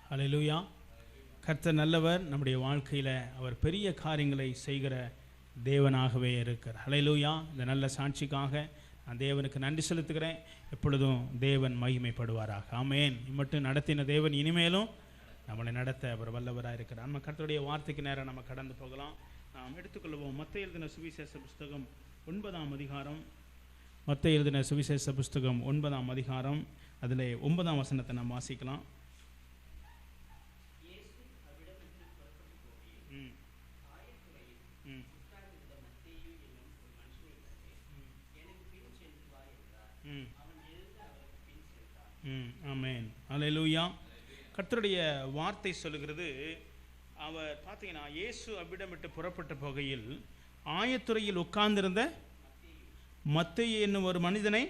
ஹல்லேலூயா. கர்த்தர் நல்லவர். நம்முடைய வாழ்க்கையில் அவர் பெரிய காரியங்களை செய்கிற தேவனாகவே இருக்கிறார். ஹல்லேலூயா. இந்த நல்ல சாட்சிக்காக நான் தேவனுக்கு நன்றி செலுத்துகிறேன். எப்பொழுதும் தேவன் மகிமைப்படுவாராக. ஆமென். இம்மட்டும் நடத்தின தேவன் இனிமேலும் நம்மளை நடத்த அவர் வல்லவராக இருக்கிறார். நம்ம கர்த்தருடைய வார்த்தைக்கு நேரம் நம்ம கடந்து போகலாம். நாம் எடுத்துக்கொள்வோம். மத்தேயு எழுதின சுவிசேஷ புஸ்தகம் 9ஆம் அதிகாரம். மத்தேயு எழுதின சுவிசேஷ புஸ்தகம் 9ஆம் அதிகாரம், அதில் 9ஆம் வசனத்தை நாம் வாசிக்கலாம். ஆமென். அல்லேலூயா. கர்த்தருடைய வார்த்தை சொல்லுகிறது, அவர் பார்த்தீங்கன்னா இயேசு அவ்விடமிட்டு புறப்பட்ட போகையில் ஆயத்துறையில் உட்கார்ந்திருந்த மத்தேயு என்னும் ஒரு மனிதனை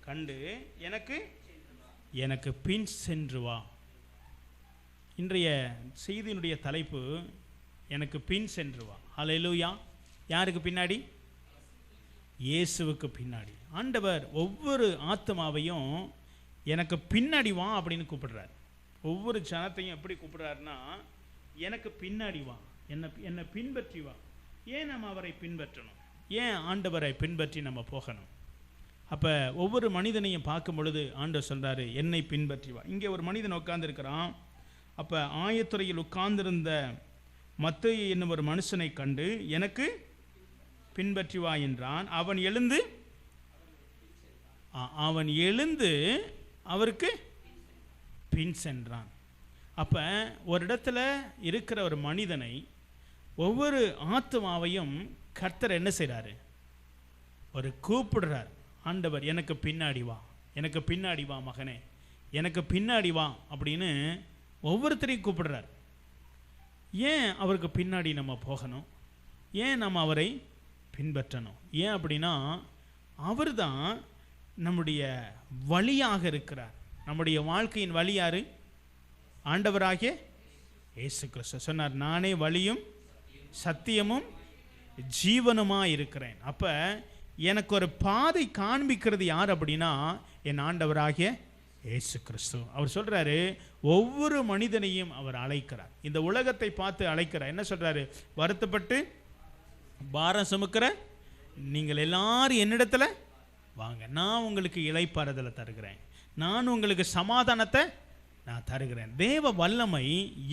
கண்டு எனக்கு பின் சென்று வா. இன்றைய செய்தியினுடைய தலைப்பு எனக்கு பின் சென்று வா. அல்லேலூயா. யாருக்கு பின்னாடி? இயேசுவுக்கு பின்னாடி. ஆண்டவர் ஒவ்வொரு ஆத்மாவையும் எனக்கு பின்னாடி வா அப்படின்னு கூப்பிடுறார். ஒவ்வொரு ஜனத்தையும் எப்படி கூப்பிடுறாருன்னா, எனக்கு பின்னாடி வா, என்னை பின்பற்றி வா. ஏன் நம்ம அவரை பின்பற்றணும்? ஏன் ஆண்டவரை பின்பற்றி நம்ம போகணும்? அப்போ ஒவ்வொரு மனிதனையும் பார்க்கும் பொழுது ஆண்டவர் சொல்கிறாரு, என்னை பின்பற்றி வா. இங்கே ஒரு மனிதன் உட்கார்ந்துருக்கிறான். அப்போ ஆயத்துறையில் உட்கார்ந்திருந்த மத்தேயு என்னும் ஒரு மனுஷனை கண்டு எனக்கு பின்பற்றி வா என்றான். அவன் எழுந்து அவருக்கு பின் சென்றான். அப்போ ஒரு இடத்துல இருக்கிற ஒரு மனிதனை, ஒவ்வொரு ஆத்மாவையும் கர்த்தர் என்ன செய்கிறாரு? ஒரு கூப்பிடுறார். ஆண்டவர் எனக்கு பின்னாடி வா, எனக்கு பின்னாடி வா மகனே, எனக்கு பின்னாடி வா அப்படின்னு ஒவ்வொருத்தரையும் கூப்பிடுறார். ஏன் அவருக்கு பின்னாடி நம்ம போகணும்? ஏன் நம்ம அவரை பின்பற்றணும்? ஏன் அப்படின்னா, அவர் தான் நம்முடைய வழியாக இருக்கிறார். நம்முடைய வாழ்க்கையின் வழி யாரு? ஆண்டவராகிய இயேசு கிறிஸ்து சொன்னார், நானே வழியும் சத்தியமும் ஜீவனுமாக இருக்கிறேன். அப்போ எனக்கு ஒரு பாதை காண்பிக்கிறது யார் அப்படின்னா, என் ஆண்டவராகிய இயேசு கிறிஸ்து. அவர் சொல்கிறாரு, ஒவ்வொரு மனிதனையும் அவர் அழைக்கிறார். இந்த உலகத்தை பார்த்து அழைக்கிறார். என்ன சொல்கிறாரு? வருத்தப்பட்டு பாரம் சுமக்கிற நீங்கள் எல்லாரும் என்னிடத்துல வாங்க, நான் உங்களுக்கு இளைப்பாறுதலை தருகிறேன், நான் உங்களுக்கு சமாதானத்தை நான் தருகிறேன். தேவ வல்லமை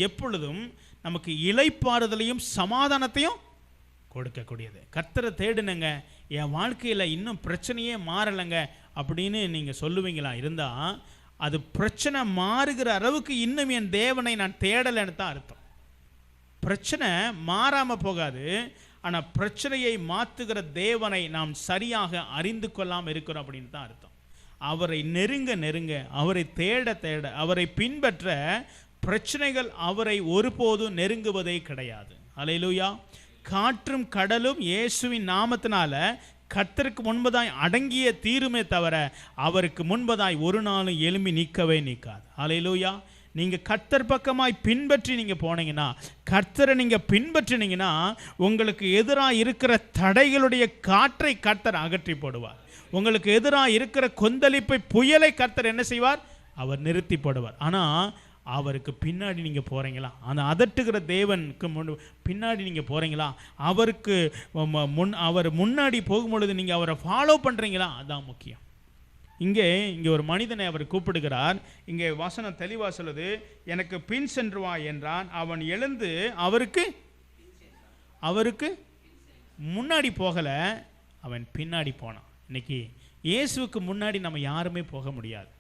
எப்பொழுதும் நமக்கு இளைப்பாறுதலையும் சமாதானத்தையும் கொடுக்கக்கூடியது. கர்த்தரை தேடுனுங்க, என் வாழ்க்கையில் இன்னும் பிரச்சனையே மாறலைங்க அப்படின்னு நீங்கள் சொல்லுவீங்களா இருந்தால், அது பிரச்சனை மாறுகிற அளவுக்கு இன்னும் என் தேவனை நான் தேடலைன்னு தான் அர்த்தம். பிரச்சனை மாறாமல் போகாது, ஆனால் பிரச்சனையை மாற்றுகிற தேவனை நாம் சரியாக அறிந்து கொள்ளாமல் இருக்கிறோம் அப்படின்னு தான் அர்த்தம். அவரை நெருங்க, அவரை தேட, அவரை பின்பற்ற பிரச்சனைகள் அவரை ஒருபோதும் நெருங்குவதே கிடையாது. அல்லேலூயா. காற்றும் கடலும் இயேசுவின் நாமத்தினால கர்த்தருக்கு முன்பதாய் அடங்கிய தீருமே தவிர அவருக்கு முன்பதாய் ஒரு நாளும் எழும்பி நிற்கவே நிற்காது. அல்லேலூயா. நீங்கள் கர்த்தர் பக்கமாய் பின்பற்றி நீங்கள் போனீங்கன்னா, கர்த்தரை நீங்கள் பின்பற்றினீங்கன்னா, உங்களுக்கு எதிராக இருக்கிற தடைகளுடைய காற்றை கர்த்தர் அகற்றி போடுவார். உங்களுக்கு எதிராக இருக்கிற கொந்தளிப்பை, புயலை கர்த்தர் என்ன செய்வார்? அவர் நிறுத்தி போடுவார். ஆனால் அவருக்கு பின்னாடி நீங்கள் போகிறீங்களா? அந்த அதட்டுகிற தேவனுக்கு பின்னாடி நீங்கள் போகிறீங்களா? அவருக்கு அவர் முன்னாடி போகும்பொழுது நீங்கள் அவரை ஃபாலோ பண்ணுறீங்களா? அதுதான் முக்கியம். இங்கே ஒரு மனிதனை அவர் கூப்பிடுகிறார். இங்கே வசனம் தெளிவாக சொல்லுது, எனக்கு பின் சென்று வா என்றான். அவன் எழுந்து அவருக்கு முன்னாடி போகலை, அவன் பின்னாடி போனான். இன்னைக்கு இயேசுவுக்கு முன்னாடி நம்ம யாருமே போக முடியாது.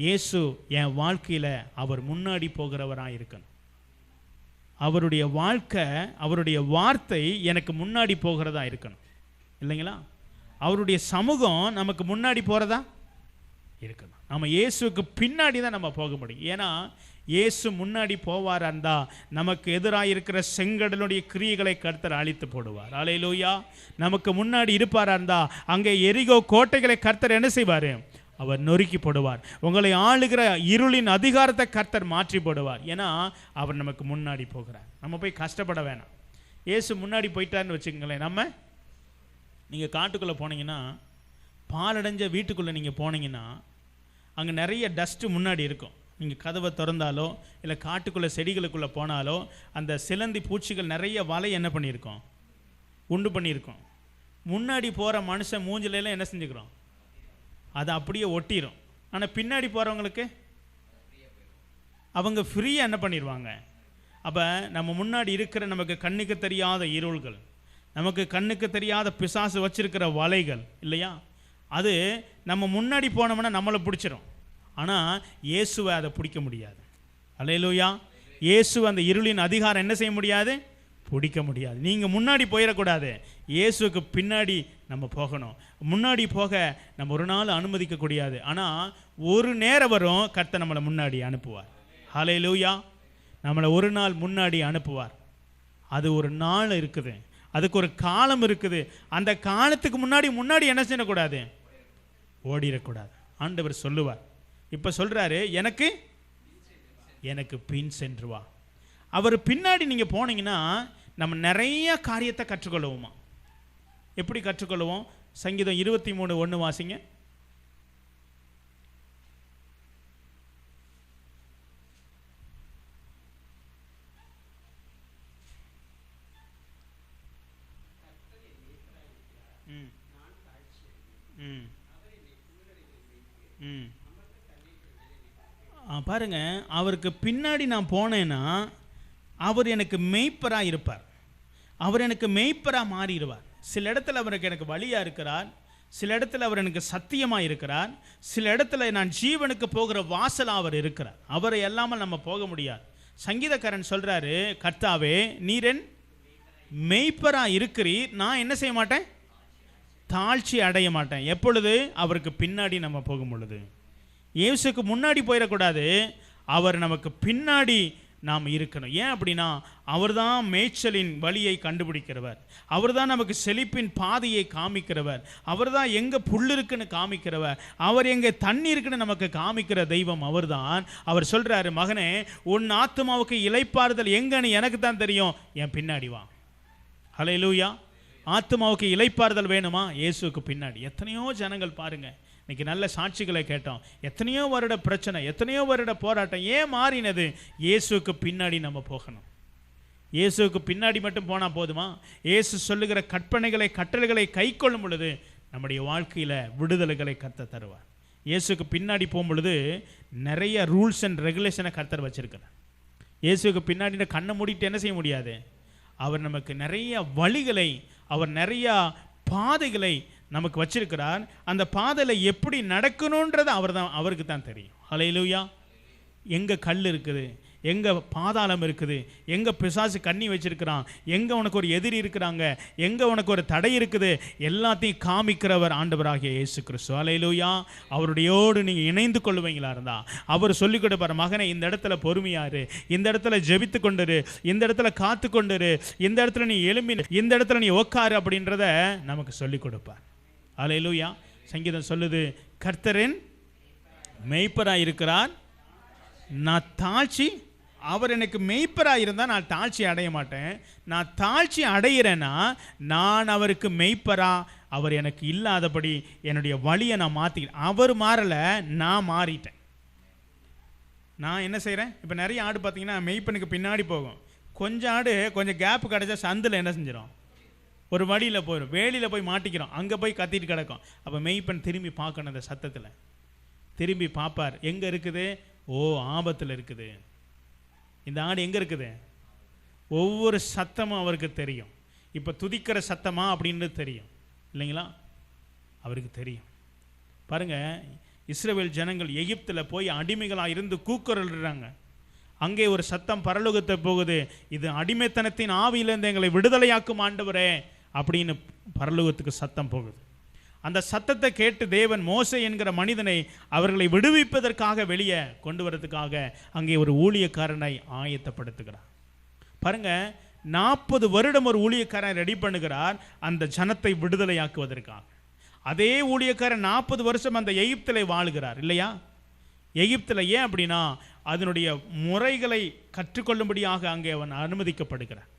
இயேசு என் வாழ்க்கையில் அவர் முன்னாடி போகிறவராக இருக்கணும். அவருடைய வாழ்க்கை, அவருடைய வார்த்தை எனக்கு முன்னாடி போகிறதா இருக்கணும், இல்லைங்களா? அவருடைய சமூகம் நமக்கு முன்னாடி போகிறதா இருக்கணும். நம்ம இயேசுக்கு பின்னாடி தான் நம்ம போக முடியும். ஏன்னா இயேசு முன்னாடி போவார் இருந்தா நமக்கு எதிராக இருக்கிற செங்கடலுடைய கிரியைகளை கர்த்தர் அழித்து போடுவார். அல்லேலூயா. நமக்கு முன்னாடி இருப்பாரா இருந்தா அங்கே எரிகோ கோட்டைகளை கர்த்தர் என்ன செய்வார்? அவர் நொறுக்கி போடுவார். உங்களை ஆளுகிற இருளின் அதிகாரத்தை கர்த்தர் மாற்றி போடுவார். ஏன்னா அவர் நமக்கு முன்னாடி போகிறார். நம்ம போய் கஷ்டப்பட வேணாம். இயேசு முன்னாடி போயிட்டாருன்னு வச்சுக்கோங்களேன். நீங்கள் காட்டுக்குள்ளே போனீங்கன்னா, பாலடைஞ்ச வீட்டுக்குள்ளே நீங்கள் போனீங்கன்னா, அங்கே நிறைய டஸ்ட்டு முன்னாடி இருக்கும். நீங்கள் கதவை திறந்தாலோ இல்லை காட்டுக்குள்ளே செடிகளுக்குள்ளே போனாலோ அந்த சிலந்தி பூச்சிகள் நிறைய வலை என்ன பண்ணியிருக்கோம், உண்டு பண்ணியிருக்கோம். முன்னாடி போகிற மனுஷன் மூஞ்சிலெல்லாம் என்ன செஞ்சுக்கிறோம், அதை அப்படியே ஒட்டிடும். ஆனால் பின்னாடி போகிறவங்களுக்கு அவங்க ஃப்ரீயாக என்ன பண்ணிடுவாங்க. அப்போ நம்ம முன்னாடி இருக்கிற நமக்கு கண்ணுக்கு தெரியாத இருள்கள், நமக்கு கண்ணுக்கு தெரியாத பிசாசு வச்சிருக்கிற வலைகள் இல்லையா, அது நம்ம முன்னாடி போனோம்னா நம்மளை பிடிச்சிரும். ஆனால் இயேசுவை அதை பிடிக்க முடியாது. அல்லேலூயா. இயேசு அந்த இருளின் அதிகாரம் என்ன செய்ய முடியாது, பிடிக்க முடியாது. நீங்கள் முன்னாடி போயிடக்கூடாது, இயேசுக்கு பின்னாடி நம்ம போகணும். முன்னாடி போக நம்ம ஒரு நாள் அனுமதிக்க கூடாது. ஆனால் ஒரு நேரம் வரும் கர்த்தர் நம்மளை முன்னாடி அனுப்புவார். அல்லேலூயா. நம்மளை ஒரு நாள் முன்னாடி அனுப்புவார். அது ஒரு நாள் இருக்குது, அதுக்கு ஒரு காலம் இருக்குது. அந்த காலத்துக்கு முன்னாடி என்ன செய்யக்கூடாது, ஓடிடக்கூடாது. ஆண்டவர் சொல்லுவார். இப்போ சொல்கிறாரு, எனக்கு பின் சென்று வா. அவர் பின்னாடி நீங்கள் போனீங்கன்னா நம்ம நிறைய காரியத்தை கற்றுக்கொள்வோமா. எப்படி கற்றுக்கொள்வோம்? சங்கீதம் 23:1 வாசிங்க. பாருங்க, அவருக்கு பின்னாடி நான் போனேன்னா அவர் எனக்கு மெய்ப்பராக இருப்பார். அவர் எனக்கு மெய்ப்பராக மாறிடுவார். சில இடத்துல அவருக்கு எனக்கு வழியாக இருக்கிறார், சில இடத்துல அவர் எனக்கு சத்தியமாக இருக்கிறார், சில இடத்துல நான் ஜீவனுக்கு போகிற வாசலாக அவர் இருக்கிறார். அவரை எல்லாமல் நம்ம போக முடியாது. சங்கீதக்காரன் சொல்கிறாரு, கர்த்தாவே நீரன் மெய்ப்பராக இருக்கிறீர், நான் என்ன செய்ய மாட்டேன், தாழ்ச்சி அடைய மாட்டேன். எப்பொழுது? அவருக்கு பின்னாடி நம்ம போகும் பொழுது. இயேசுக்கு முன்னாடி போயிடக்கூடாது, அவர் நமக்கு பின்னாடி நாம் இருக்கணும். ஏன் அப்படின்னா அவர் தான் மேய்ச்சலின் வழியை கண்டுபிடிக்கிறவர், அவர் தான் நமக்கு செழிப்பின் பாதையை காமிக்கிறவர், அவர் தான் எங்கே புல் இருக்குன்னு காமிக்கிறவர், அவர் எங்கே தண்ணி இருக்குன்னு நமக்கு காமிக்கிற தெய்வம் அவர் தான். அவர் சொல்கிறாரு, மகனே உன் ஆத்துமாவுக்கு இளைப்பாறுதல் எங்கன்னு எனக்கு தான் தெரியும், என் பின்னாடி வா. ஹல்லேலூயா. ஆத்துமாவுக்கு இளைப்பாறுதல் வேணுமா? இயேசுக்கு பின்னாடி. எத்தனையோ ஜனங்கள் பாருங்க, இன்னைக்கு நல்ல சாட்சிகளை கேட்டோம். எத்தனையோ வருட பிரச்சனை, எத்தனையோ வருட போராட்டம் ஏன் மாறினது? இயேசுக்கு பின்னாடி நம்ம போகணும். இயேசுக்கு பின்னாடி மட்டும் போனால் போதுமா? இயேசு சொல்லுகிற கற்பனைகளை கட்டளைகளை கை கொள்ளும் பொழுது நம்முடைய வாழ்க்கையில் விடுதலைகளை கர்த்தர் தருவார். இயேசுக்கு பின்னாடி போகும் பொழுது நிறைய ரூல்ஸ் அண்ட் ரெகுலேஷனை கர்த்தர் வச்சிருக்கிறார். இயேசுக்கு பின்னாடி கண்ணை மூடிட்டு என்ன செய்ய முடியாது. அவர் நமக்கு நிறைய வழிகளை, அவர் நிறைய பாதைகளை நமக்கு வச்சிருக்கிறார். அந்த பாதையில் எப்படி நடக்கணுன்றது அவருக்கு தான் தெரியும். ஹல்லேலூயா. எங்கே கல் இருக்குது, எங்கே பாதாளம் இருக்குது, எங்கே பிசாசு கண்ணி வச்சிருக்கிறான், எங்கே உனக்கு ஒரு எதிரி இருக்கிறாங்க, எங்கே உனக்கு ஒரு தடை இருக்குது, எல்லாத்தையும் காமிக்கிறவர் ஆண்டவராகிய இயேசு கிறிஸ்து. ஹல்லேலூயா. அவருடையோடு நீங்கள் இணைந்து கொள்வீங்களா இருந்தா அவர் சொல்லிக் கொடுப்பார், மகனை இந்த இடத்துல பொறுமையாரு, இந்த இடத்துல ஜெபித்து கொண்டுரு, இந்த இடத்துல காத்து கொண்டுரு, இந்த இடத்துல நீ எழும்பி, இந்த இடத்துல நீ உட்காரு அப்படின்றத நமக்கு சொல்லிக் கொடுப்பார். ஹல்லேலூயா. சங்கீதம் சொல்லுது, கர்த்தரின் மெய்ப்பராக இருக்கிறார், நான் தாழ்ச்சி, அவர் எனக்கு மெய்ப்பராக இருந்தால் நான் தாழ்ச்சி அடைய மாட்டேன். நான் தாழ்ச்சி அடைகிறேன்னா நான் அவருக்கு மெய்ப்பரா, அவர் எனக்கு இல்லாதபடி என்னுடைய வழியை நான் மாற்றிக்கிறேன். அவர் மாறலை, நான் மாறிட்டேன். நான் என்ன செய்கிறேன்? இப்போ நிறைய ஆடு பார்த்தீங்கன்னா மெய்ப்பனுக்கு பின்னாடி போகும். கொஞ்சம் ஆடு கொஞ்சம் கேப்பு கிடச்சா சந்தில் என்ன செஞ்சிடும், ஒரு வழியில் போயிடும், வேலியில் போய் மாட்டிக்கிறோம், அங்கே போய் கத்திட்டு கிடக்கும். அப்போ மெய்ப்பன் திரும்பி பார்க்கணும், அந்த சத்தத்தில் திரும்பி பார்ப்பார். எங்கே இருக்குது? ஓ, ஆபத்தில் இருக்குது. இந்த ஆடு எங்கே இருக்குது? ஒவ்வொரு சத்தமும் அவருக்கு தெரியும். இப்போ துதிக்கிற சத்தமா அப்படின்னு தெரியும் இல்லைங்களா? அவருக்கு தெரியும். பாருங்கள், இஸ்ரவேல் ஜனங்கள் எகிப்தில் போய் அடிமைகளாக இருந்து கூக்குரல்றாங்க. அங்கே ஒரு சத்தம் பரலோகத்தை போகுது, இது அடிமைத்தனத்தின் ஆவியிலிருந்து எங்களை விடுதலையாக்கும் ஆண்டவரே அப்படின்னு பரலோகத்துக்கு சத்தம் போகுது. அந்த சத்தத்தை கேட்டு தேவன் மோசே என்கிற மனிதனை அவர்களை விடுவிப்பதற்காக வெளியே கொண்டு வரதுக்காக அங்கே ஒரு ஊழியக்காரனை ஆயத்தப்படுத்துகிறார். பாருங்க, 40 வருடம் ஒரு ஊழியக்காரன் ரெடி பண்ணுகிறார் அந்த ஜனத்தை விடுதலையாக்குவதற்காக. அதே ஊழியக்காரன் 40 வருஷம் அந்த எகிப்தில் வாழுகிறார் இல்லையா? எகிப்தில். ஏன் அப்படின்னா அதனுடைய முறைகளை கற்றுக்கொள்ளும்படியாக அங்கே அவன் அனுமதிக்கப்படுகிறார்.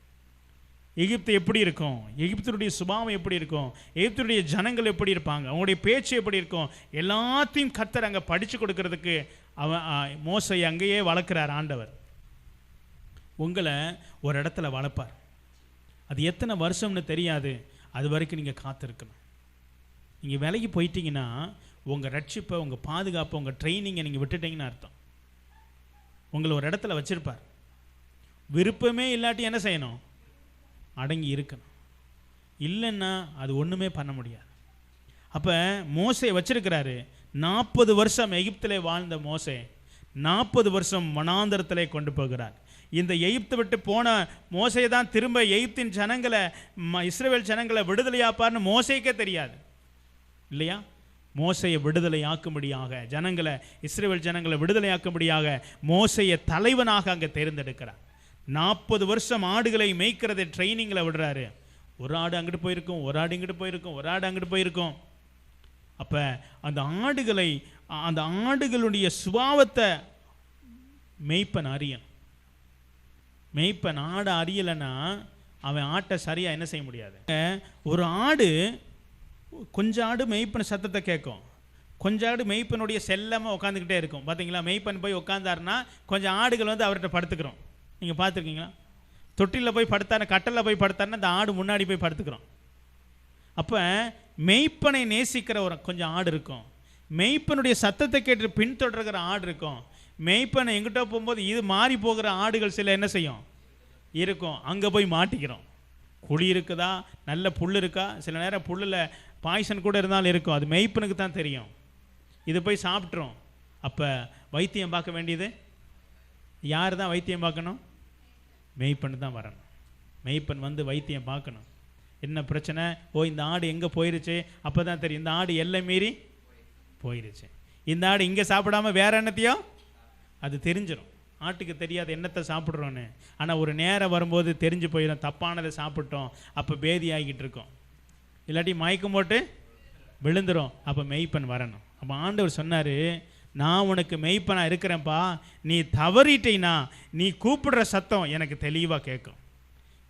எகிப்து எப்படி இருக்கும், எகிப்தினுடைய சுபாவம் எப்படி இருக்கும், எகிப்தினுடைய ஜனங்கள் எப்படி இருப்பாங்க, அவங்களுடைய பேச்சு எப்படி இருக்கும், எல்லாத்தையும் கர்த்தர் அங்கே படித்து கொடுக்கறதுக்கு மோசை அங்கேயே வளர்க்குறார் ஆண்டவர். உங்களை ஒரு இடத்துல வளர்ப்பார். அது எத்தனை வருஷம்னு தெரியாது, அது வரைக்கும் நீங்கள் காத்திருக்கணும். நீங்கள் விலைக்கு போயிட்டீங்கன்னா உங்கள் ரட்சிப்பை, உங்கள் பாதுகாப்பை, உங்கள் ட்ரைனிங்கை நீங்கள் விட்டுட்டீங்கன்னு அர்த்தம். உங்களை ஒரு இடத்துல வச்சுருப்பார். விருப்பமே இல்லாட்டி என்ன செய்யணும்? அடங்கி இருக்கணும். இல்லைன்னா அது ஒன்றுமே பண்ண முடியாது. அப்போ மோசே வச்சிருக்கிறாரு. 40 வருஷம் எகிப்திலே வாழ்ந்த மோசே 40 வருஷம் வனாந்தரத்திலே கொண்டு போகிறார். இந்த எகிப்தை விட்டு போன மோசே தான் திரும்ப எகிப்தின் ஜனங்களை, இஸ்ரவேல் ஜனங்களை விடுதலையாப்பார்னு மோசேக்கே தெரியாது இல்லையா? மோசையை விடுதலையாக்கும்படியாக, ஜனங்களை, இஸ்ரவேல் ஜனங்களை விடுதலையாக்கும்படியாக மோசையை தலைவனாக அங்கே தேர்ந்தெடுக்கிறார். 40 வருஷம் ஆடுகளை மேய்க்கிறதை ட்ரைனிங்கில் விடுறாரு. ஒரு ஆடு அங்கிட்டு போயிருக்கும், ஒரு ஆடு இங்கிட்டு போயிருக்கும், ஒரு ஆடு அங்கிட்டு போயிருக்கும். அப்போ அந்த ஆடுகளுடைய சுபாவத்தை மேய்ப்பன் அறியணும். மேய்ப்பன் ஆடை அறியலைன்னா அவன் ஆட்டை சரியாக என்ன செய்ய முடியாது. ஒரு ஆடு, கொஞ்சம் ஆடு மெய்ப்பன் சத்தத்தை கேட்கும், கொஞ்சம் ஆடு மெய்ப்பனுடைய செல்லமாக உட்காந்துக்கிட்டே இருக்கும். பார்த்தீங்களா? மெய்ப்பன் போய் உட்காந்தாருன்னா கொஞ்சம் ஆடுகள் வந்து அவர்கிட்ட படுத்துக்கிறோம். நீங்கள் பார்த்துருக்கீங்களா? தொட்டிலில் போய் படுத்தாரு, கட்டலில் போய் படுத்தாருன்னா அந்த ஆடு முன்னாடி போய் படுத்துக்கிறோம். அப்போ மெய்ப்பனை நேசிக்கிற ஒரு கொஞ்சம் ஆடு இருக்கும், மெய்ப்பனுடைய சத்தத்தை கேட்டு பின்தொடர்கிற ஆடு இருக்கும். மெய்ப்பனை எங்கிட்ட போகும்போது இது மாறி போகிற ஆடுகள் சில என்ன செய்யும் இருக்கும், அங்கே போய் மாட்டிக்கிறோம். குழி இருக்குதா, நல்ல புல் இருக்கா, சில நேரம் புல்லில் பாய்சன் கூட இருந்தாலும் இருக்கும், அது மெய்ப்பனுக்கு தான் தெரியும். இது போய் சாப்பிட்றோம். அப்போ வைத்தியம் பார்க்க வேண்டியது யார் தான் வைத்தியம் பார்க்கணும்? மெய்ப்பன் தான் வரணும். மெய்ப்பன் வந்து வைத்தியம் பார்க்கணும். என்ன பிரச்சனை? இந்த ஆடு எங்கே போயிருச்சு? அப்போ தான் தெரியும், இந்த ஆடு எல்லை மீறி போயிருச்சு. இந்த ஆடு இங்கே சாப்பிடாம வேற என்னத்தையோ அது தெரிஞ்சிடும். ஆட்டுக்கு தெரியாது என்னத்தை சாப்பிட்றோன்னு. ஆனால் ஒரு நேரம் வரும்போது தெரிஞ்சு போயிடும், தப்பானதை சாப்பிட்டோம். அப்போ பேதி ஆகிக்கிட்டு இருக்கோம், இல்லாட்டி மயக்கம் போட்டு விழுந்துடும். அப்போ மெய்ப்பன் வரணும். அப்போ ஆண்டவர் சொன்னார், நான் உனக்கு மெய்ப்பனாக இருக்கிறேன்ப்பா. நீ தவறிட்டீன்னா நீ கூப்பிடுற சத்தம் எனக்கு தெளிவாக கேட்கும்.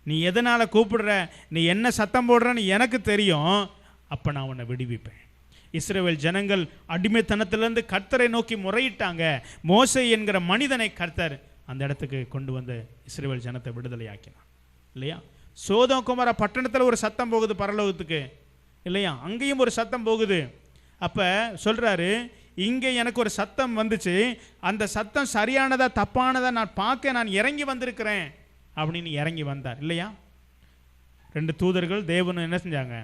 நீ எதனால் கூப்பிடுற, நீ என்ன சத்தம் போடுறன்னு எனக்கு தெரியும். அப்போ நான் உன்னை விடுவிப்பேன். இஸ்ரவேல் ஜனங்கள் அடிமைத்தனத்திலிருந்து கர்த்தரை நோக்கி முறையிட்டாங்க. மோசே என்கிற மனிதனை கர்த்தர் அந்த இடத்துக்கு கொண்டு வந்து இஸ்ரவேல் ஜனத்தை விடுதலை ஆக்கினான் இல்லையா? சோதோம் குமார பட்டணத்தில் ஒரு சத்தம் போகுது பரலோகத்துக்கு இல்லையா? அங்கேயும் ஒரு சத்தம் போகுது. அப்போ சொல்கிறாரு, இங்கே எனக்கு ஒரு சத்தம் வந்துச்சு, அந்த சத்தம் சரியானதா தப்பானதா நான் பார்க்க நான் இறங்கி வந்திருக்கிறேன் அப்படின்னு இறங்கி வந்தார் இல்லையா? 2 தூதர்கள் தேவன் என்ன செஞ்சாங்க,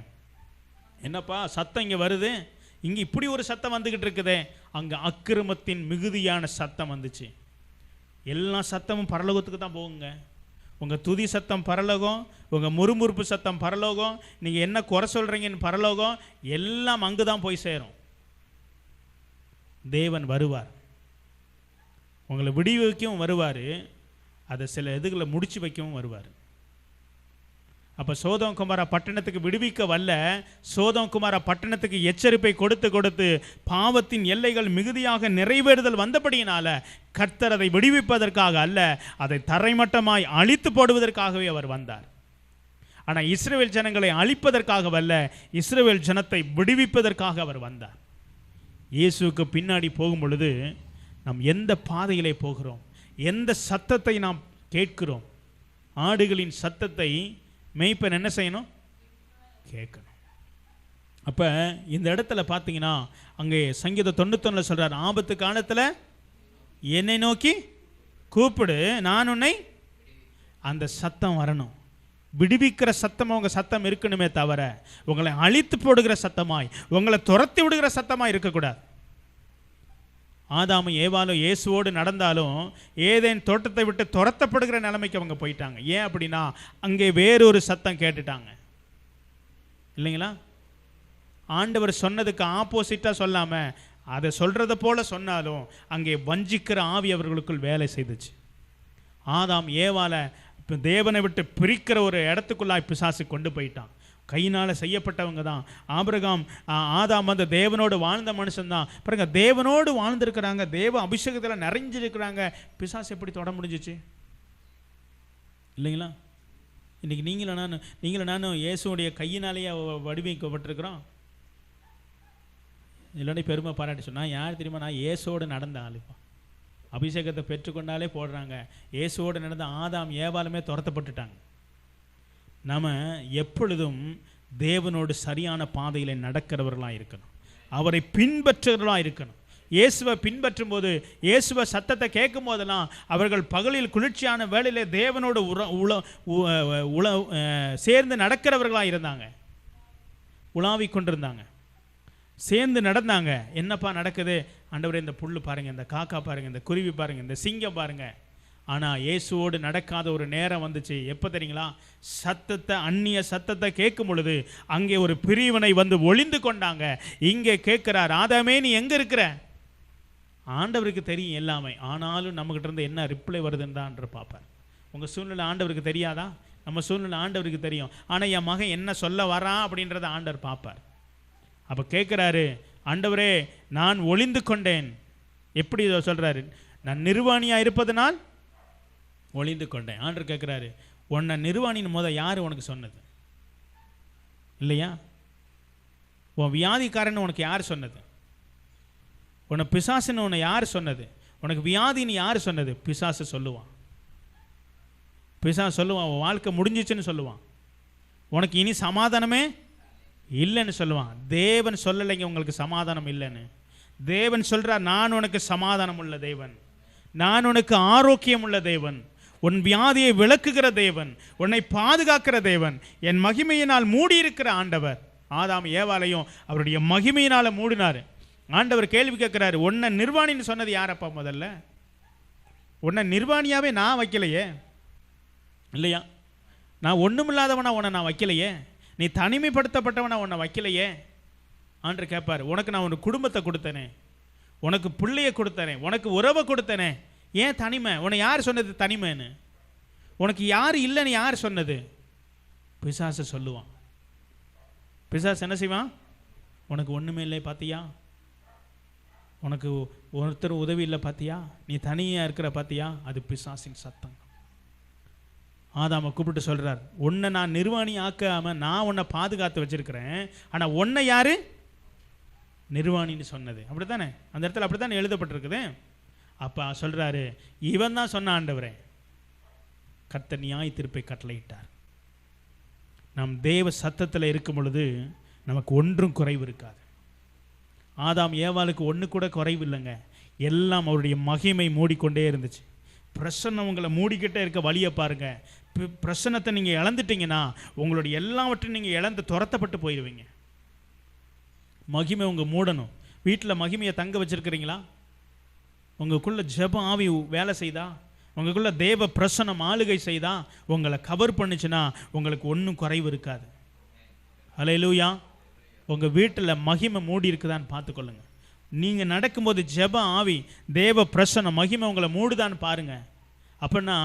என்னப்பா சத்தம் இங்கே வருது, இங்கே இப்படி ஒரு சத்தம் வந்துக்கிட்டு இருக்குதே. அங்கே அக்கிரமத்தின் மிகுதியான சத்தம் வந்துச்சு. எல்லா சத்தமும் பரலோகத்துக்கு தான் போகுங்க. உங்கள் துதி சத்தம் பரலோகம், உங்கள் முறுமுறுப்பு சத்தம் பரலோகம், நீங்கள் என்ன குறை சொல்கிறீங்கன்னு பரலோகம், எல்லாம் அங்கு தான் போய் சேரும். தேவன் வருவார், உங்களை விடுவிக்கவும் வருவார், அதை சில இதுகளை முடிச்சு வைக்கவும் வருவார். அப்போ சோதோம் குமாரா பட்டணத்துக்கு விடுவிக்க வல்ல, சோதோம் குமாரா பட்டணத்துக்கு எச்சரிப்பை கொடுத்து கொடுத்து பாவத்தின் எல்லைகள் மிகுதியாக நிறைவேறுதல் வந்தபடியினால கர்த்தர் அதை விடுவிப்பதற்காக அல்ல, அதை தரைமட்டமாய் அழித்து போடுவதற்காகவே அவர் வந்தார். ஆனால் இஸ்ரவேல் ஜனங்களை அழிப்பதற்காக வல்ல, இஸ்ரவேல் ஜனத்தை விடுவிப்பதற்காக அவர் வந்தார். இயேசுவுக்கு பின்னாடி போகும் பொழுது நாம் எந்த பாதையிலே போகிறோம், எந்த சத்தத்தை நாம் கேட்கிறோம்? ஆடுகளின் சத்தத்தை மெய்ப்பன் என்ன செய்யணும்? கேட்கணும். அப்போ இந்த இடத்துல பார்த்தீங்கன்னா அங்கே சங்கீதம் 91 சொல்கிறார், ஆபத்து காலத்தில் என்னை நோக்கி கூப்பிடு, நான் உன்னை. அந்த சத்தம் வரணும். விடுவிக்கிற சத்தமாக உங்கள் சத்தம் இருக்கணுமே தவிர உங்களை அழித்து போடுகிற சத்தமாய், உங்களை துரத்தி விடுகிற சத்தமாய் இருக்கக்கூடாது. ஆதாமும் ஏவாலும் இயேசுவோடு நடந்தாலும் ஏதேன் தோட்டத்தை விட்டு துரத்தப்படுகிற நிலைமைக்கு அவங்க போயிட்டாங்க. ஏன் அப்படின்னா அங்கே வேறொரு சத்தம் கேட்டுட்டாங்க இல்லைங்களா? ஆண்டவர் சொன்னதுக்கு ஆப்போசிட்டாக சொல்லாமல் அதை சொல்கிறத போல சொன்னாலும் அங்கே வஞ்சிக்கிற ஆவி அவர்களுக்குள் வேலை செய்துச்சு. ஆதாம் ஏவால தேவனை விட்டு பிரிக்கிற ஒரு இடத்துக்குள்ளாய் பிசாசு கொண்டு போயிட்டான். கையினால் செய்யப்பட்டவங்க தான். ஆபிரகாம் ஆதாம் வந்து தேவனோடு வாழ்ந்த மனுஷன்தான். பாருங்க, தேவனோடு வாழ்ந்துருக்கிறாங்க, தேவ அபிஷேகத்தில் நிறைஞ்சிருக்கிறாங்க. பிசாசு எப்படி தொட முடிஞ்சிச்சு இல்லைங்களா? இன்றைக்கி நீங்களும் நானும் இயேசுடைய கையினாலேயே வடிவமைக்கப்பட்டிருக்கிறோம். இல்லாட்டி பெருமை பாராட்டி சொன்னால் யார் தெரியுமா? நான் இயேசோடு நடந்த ஆள். இப்போ அபிஷேகத்தை பெற்றுக்கொண்டாலே போடுறாங்க. இயேசுவோடு நடந்த ஆதாம் ஏவாளுமே துரத்தப்பட்டுட்டாங்க. நம்ம எப்பொழுதும் தேவனோடு சரியான பாதையில் நடக்கிறவர்களாக இருக்கணும், அவரை பின்பற்றுகிறவர்களாக இருக்கணும். இயேசுவை பின்பற்றும் போது, இயேசுவை சத்தத்தை கேட்கும் போதெல்லாம் அவர்கள் பகலில் குளிர்ச்சியான வேளையிலே தேவனோடு சேர்ந்து நடக்கிறவர்களாக இருந்தாங்க, உலாவிக் கொண்டிருந்தாங்க, சேர்ந்து நடந்தாங்க. என்னப்பா நடக்குது ஆண்டவரே, இந்த புல்லு பாருங்கள், இந்த காக்கா பாருங்கள், இந்த குருவி பாருங்கள், இந்த சிங்கம் பாருங்கள். ஆனால் இயேசுவோடு நடக்காத ஒரு நேரம் வந்துச்சு. எப்போ தெரியுங்களா? சத்தத்தை, அந்நிய சத்தத்தை கேட்கும் பொழுது அங்கே ஒரு பிரிவினை வந்து ஒளிந்து கொண்டாங்க. இங்கே கேட்குறார், ஆதாமே நீ எங்கே இருக்கிற? ஆண்டவருக்கு தெரியும் எல்லாமே. ஆனாலும் நம்மகிட்ட இருந்து என்ன ரிப்ளை வருதுன்றான்ற பார்ப்பார். உங்கள் சூழ்நிலை ஆண்டவருக்கு தெரியாதா? நம்ம சூழ்நிலை ஆண்டவருக்கு தெரியும். ஆனால் என் மகன் என்ன சொல்ல வரான் அப்படின்றத ஆண்டவர் பார்ப்பார். அப்போ கேட்குறாரு, ஆண்டவரே நான் ஒளிந்து கொண்டேன். எப்படி இதை சொல்கிறாரு? நான் நிர்வாணியாக இருப்பதனால் ஒளிந்து கொண்டேன். ஆண்டவர் கேட்குறாரு, உன்னை நிர்வாணின்னு முத யார் உனக்கு சொன்னது? இல்லையா? உன் வியாதிக்காரன்னு உனக்கு யார் சொன்னது? உன்னை பிசாசுன்னு உன்னை யார் சொன்னது? உனக்கு வியாதின்னு யார் சொன்னது? பிசாசு சொல்லுவான். பிசாசு சொல்லுவான், உன் வாழ்க்கை முடிஞ்சிச்சுன்னு சொல்லுவான். உனக்கு இனி சமாதானமே இல்லைன்னு சொல்லுவான். தேவன் சொல்லலைங்க உங்களுக்கு சமாதானம் இல்லைன்னு. தேவன் சொல்கிறார், நான் உனக்கு சமாதானம் உள்ள தேவன், நான் உனக்கு ஆரோக்கியம் உள்ள தேவன், உன் வியாதியை விளக்குகிற தேவன், உன்னை பாதுகாக்கிற தேவன், என் மகிமையினால் மூடியிருக்கிற ஆண்டவர். ஆதாம் ஏவாளையும் அவருடைய மகிமையினால் மூடினார். ஆண்டவர் கேள்வி கேட்குறாரு, உன்னை நிர்வாணின்னு சொன்னது யாரப்பா? முதல்ல உன்னை நிர்வாணியாவே நான் வைக்கலையே, இல்லையா? நான் ஒன்றுமில்லாதவனா உன்னை நான் வைக்கலையே, நீ தனிமைப்படுத்தப்பட்டவனா உன்னை வைக்கலையே. ஆண்டவர் கேட்பார், உனக்கு நான் உனக்கு குடும்பத்தை கொடுத்தனே, உனக்கு பிள்ளையை கொடுத்தனே, உனக்கு உறவை கொடுத்தனே, ஏன் தனிமை? உன்னை யார் சொன்னது தனிமைன்னு? உனக்கு யார் இல்லைன்னு யார் சொன்னது? பிசாசு சொல்லுவான். பிசாசு என்ன செய்வான்? உனக்கு ஒன்றுமே இல்லை பார்த்தியா, உனக்கு ஒருத்தர் உதவி இல்லை பார்த்தியா, நீ தனியாக இருக்கிற பார்த்தியா? அது பிசாசின் சத்தம். ஆதாமை கூப்பிட்டு சொல்கிறார், உன்னை நான் நிர்வாணி ஆக்காமல் நான் உன்னை பாதுகாத்து வச்சிருக்கிறேன், ஆனால் உன்னை யார் நிர்வாணின்னு சொன்னது? அப்படி தானே அந்த இடத்துல அப்படி தானே எழுதப்பட்டிருக்குது. அப்போ சொல்கிறாரு, இவன் தான் சொன்ன ஆண்டவரே. கர்த்தர் நியாய தீர்ப்பை கட்டளையிட்டார். நம் தேவ சத்தத்தில் இருக்கும் பொழுது நமக்கு ஒன்றும் குறைவு இருக்காது. ஆதாம் ஏவாளுக்கு ஒன்று கூட குறைவு இல்லைங்க. எல்லாம் அவருடைய மகிமை மூடிக்கொண்டே இருந்துச்சு. பிரசன்னம் உங்களை மூடிக்கிட்டே இருக்க வழியை பாருங்க. பிரசன்னத்தை நீங்கள் இழந்துட்டீங்கன்னா உங்களுடைய எல்லாவற்றையும் நீங்கள் இழந்து துரத்தப்பட்டு போயிடுவீங்க. மகிமை உங்கள் மூடணும். வீட்டில் மகிமையை தங்க வச்சிருக்கிறீங்களா? உங்களுக்குள்ள ஜெப ஆவி வேலை செய்தா, உங்களுக்குள்ள தேவ பிரசன்னம் ஆளுகை செய்தா, உங்களை கவர் பண்ணுச்சுன்னா உங்களுக்கு ஒன்றும் குறைவு இருக்காது. ஹல்லேலூயா. உங்கள் வீட்டில் மகிமை மூடி இருக்குதான்னு பார்த்துக்கொள்ளுங்க. நீங்கள் நடக்கும்போது ஜெப ஆவி தேவ பிரசன்னம் மகிமை உங்களை மூடுதான்னு பாருங்க. அப்படின்னா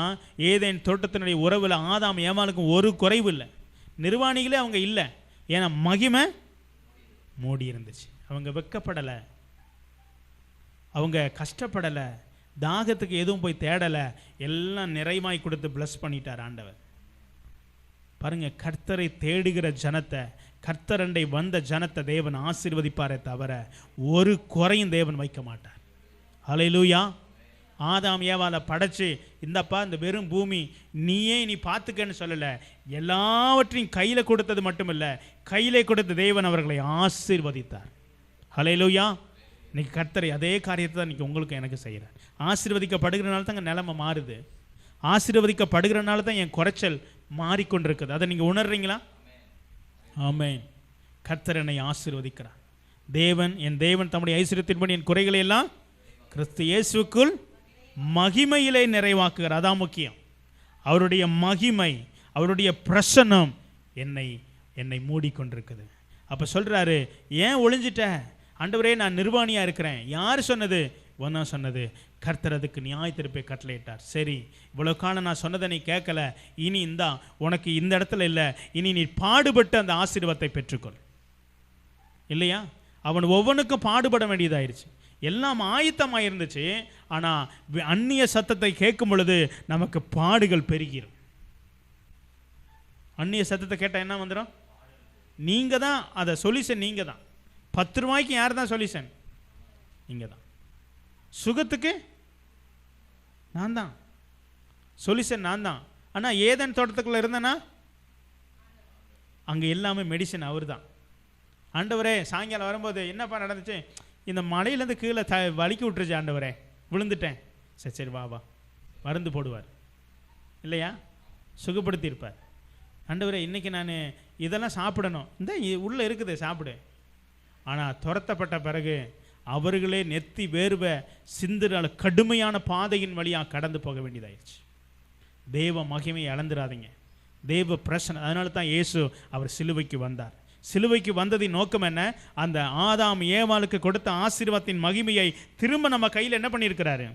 ஏதேன் தோட்டத்தினுடைய உறவில் ஆதாம் ஏவாளுக்கும் ஒரு குறைவு இல்லை. நிர்வாணிகளே அவங்க இல்லை, ஏன்னா மகிமை மூடி இருந்துச்சு. அவங்க வெக்கப்படலை, அவங்க கஷ்டப்படலை, தாகத்துக்கு எதுவும் போய் தேடலை, எல்லாம் நிறைவாய் கொடுத்து பிளஸ் பண்ணிட்டார் ஆண்டவர். பாருங்க, கர்த்தரை தேடுகிற ஜனத்தை, கர்த்தரண்டை வந்த ஜனத்தை தேவன் ஆசீர்வதிப்பாரே தவிர ஒரு குறையும் தேவன் வைக்க மாட்டார். ஹல்லேலூயா. ஆதாம் ஏவாளை படைச்சு, இந்தப்பா இந்த வெறும் பூமி நீயே நீ பார்த்துக்கன்னு சொல்லலை, எல்லாவற்றையும் கையில் கொடுத்தது மட்டும் இல்லை, கையிலே கொடுத்த தேவன் அவர்களை ஆசீர்வதித்தார். ஹல்லேலூயா. இன்னைக்கு கர்த்தரை அதே காரியத்தை தான் இன்னைக்கு உங்களுக்கு எனக்கு செய்கிறார். ஆசீர்வதிக்கப்படுகிறனால தான் எங்கள் நிலைமை மாறுது. ஆசீர்வதிக்கப்படுகிறனால தான் என் குறைச்சல் மாறிக்கொண்டிருக்குது. அதை நீங்கள் உணர்றீங்களா? ஆமென். கர்த்தர் என்னை ஆசீர்வதிக்கிறார். தேவன், என் தேவன் தம்முடைய ஐஸ்வரியத்தின்படி என் குறைகளை எல்லாம் கிறிஸ்து இயேசுவுக்குள் மகிமையிலே நிறைவாக்குகிறார். அதான் முக்கியம். அவருடைய மகிமை, அவருடைய பிரசன்னம் என்னை மூடிக்கொண்டிருக்குது. அப்போ சொல்கிறாரு, ஏன் ஒளிஞ்சிட்ட ஆண்டவரே? நான் நிர்வாணியாக இருக்கிறேன். யார் சொன்னது? ஒன்றா சொன்னது. கர்த்தர் அதுக்கு நியாய தீர்ப்பை கட்டளையிட்டார். சரி, இவ்வளோ காலம் நான் சொன்னதை நீ கேட்கல, இனி இந்தா உனக்கு இந்த இடத்துல இல்லை, இனி நீ பாடுபட்டு அந்த ஆசீர்வாதத்தை பெற்றுக்கொள். இல்லையா? அவன் ஒவ்வொன்றுக்கும் பாடுபட வேண்டியதாயிருச்சு. எல்லாம் ஆயத்தமாக இருந்துச்சு. ஆனால் அந்நிய சத்தத்தை கேட்கும் பொழுது நமக்கு பாடுகள் பெருகிடும். அந்நிய சத்தத்தை கேட்டால் என்ன வந்துடும்? நீங்கள் தான் அதை சொல்யூஷன். நீங்கள் தான் 10 ரூபாய்க்கு யார் தான் சொல்யூஷன்? நீங்கள் தான். சுகத்துக்கு நான் தான், சொல்யூஷன் நான் தான். ஆனால் ஏதேன் தோட்டத்துக்குள்ளே இருந்தேன்னா அங்கே எல்லாமே மெடிசன் அவர் தான். ஆண்டவரே சாயங்காலம் வரும்போது என்னப்பா நடந்துச்சு, இந்த மலையிலேருந்து கீழே வலிக்கி விட்டுருச்சு ஆண்டவரே, விழுந்துட்டேன். சரி சரி வா வா, மருந்து போடுவார் இல்லையா, சுகப்படுத்தியிருப்பார். ஆண்டவரே இன்றைக்கி நான் இதெல்லாம் சாப்பிடணும், இந்த உள்ளே இருக்குது சாப்பிடு. ஆனால் துரத்தப்பட்ட பிறகு அவர்களே நெத்தி வேர்வை சிந்துறால் கடுமையான பாதையின் வழியாக கடந்து போக வேண்டியதாயிடுச்சு. தேவ மகிமையை இழந்துடாதீங்க, தேவ பிரசன்னம். அதனால தான் இயேசு அவர் சிலுவைக்கு வந்தார். சிலுவைக்கு வந்ததின் நோக்கம் என்ன? அந்த ஆதாம் ஏவாளுக்கு கொடுத்த ஆசீர்வாதத்தின் மகிமையை திரும்ப நம்ம கையில் என்ன பண்ணியிருக்கிறாரு,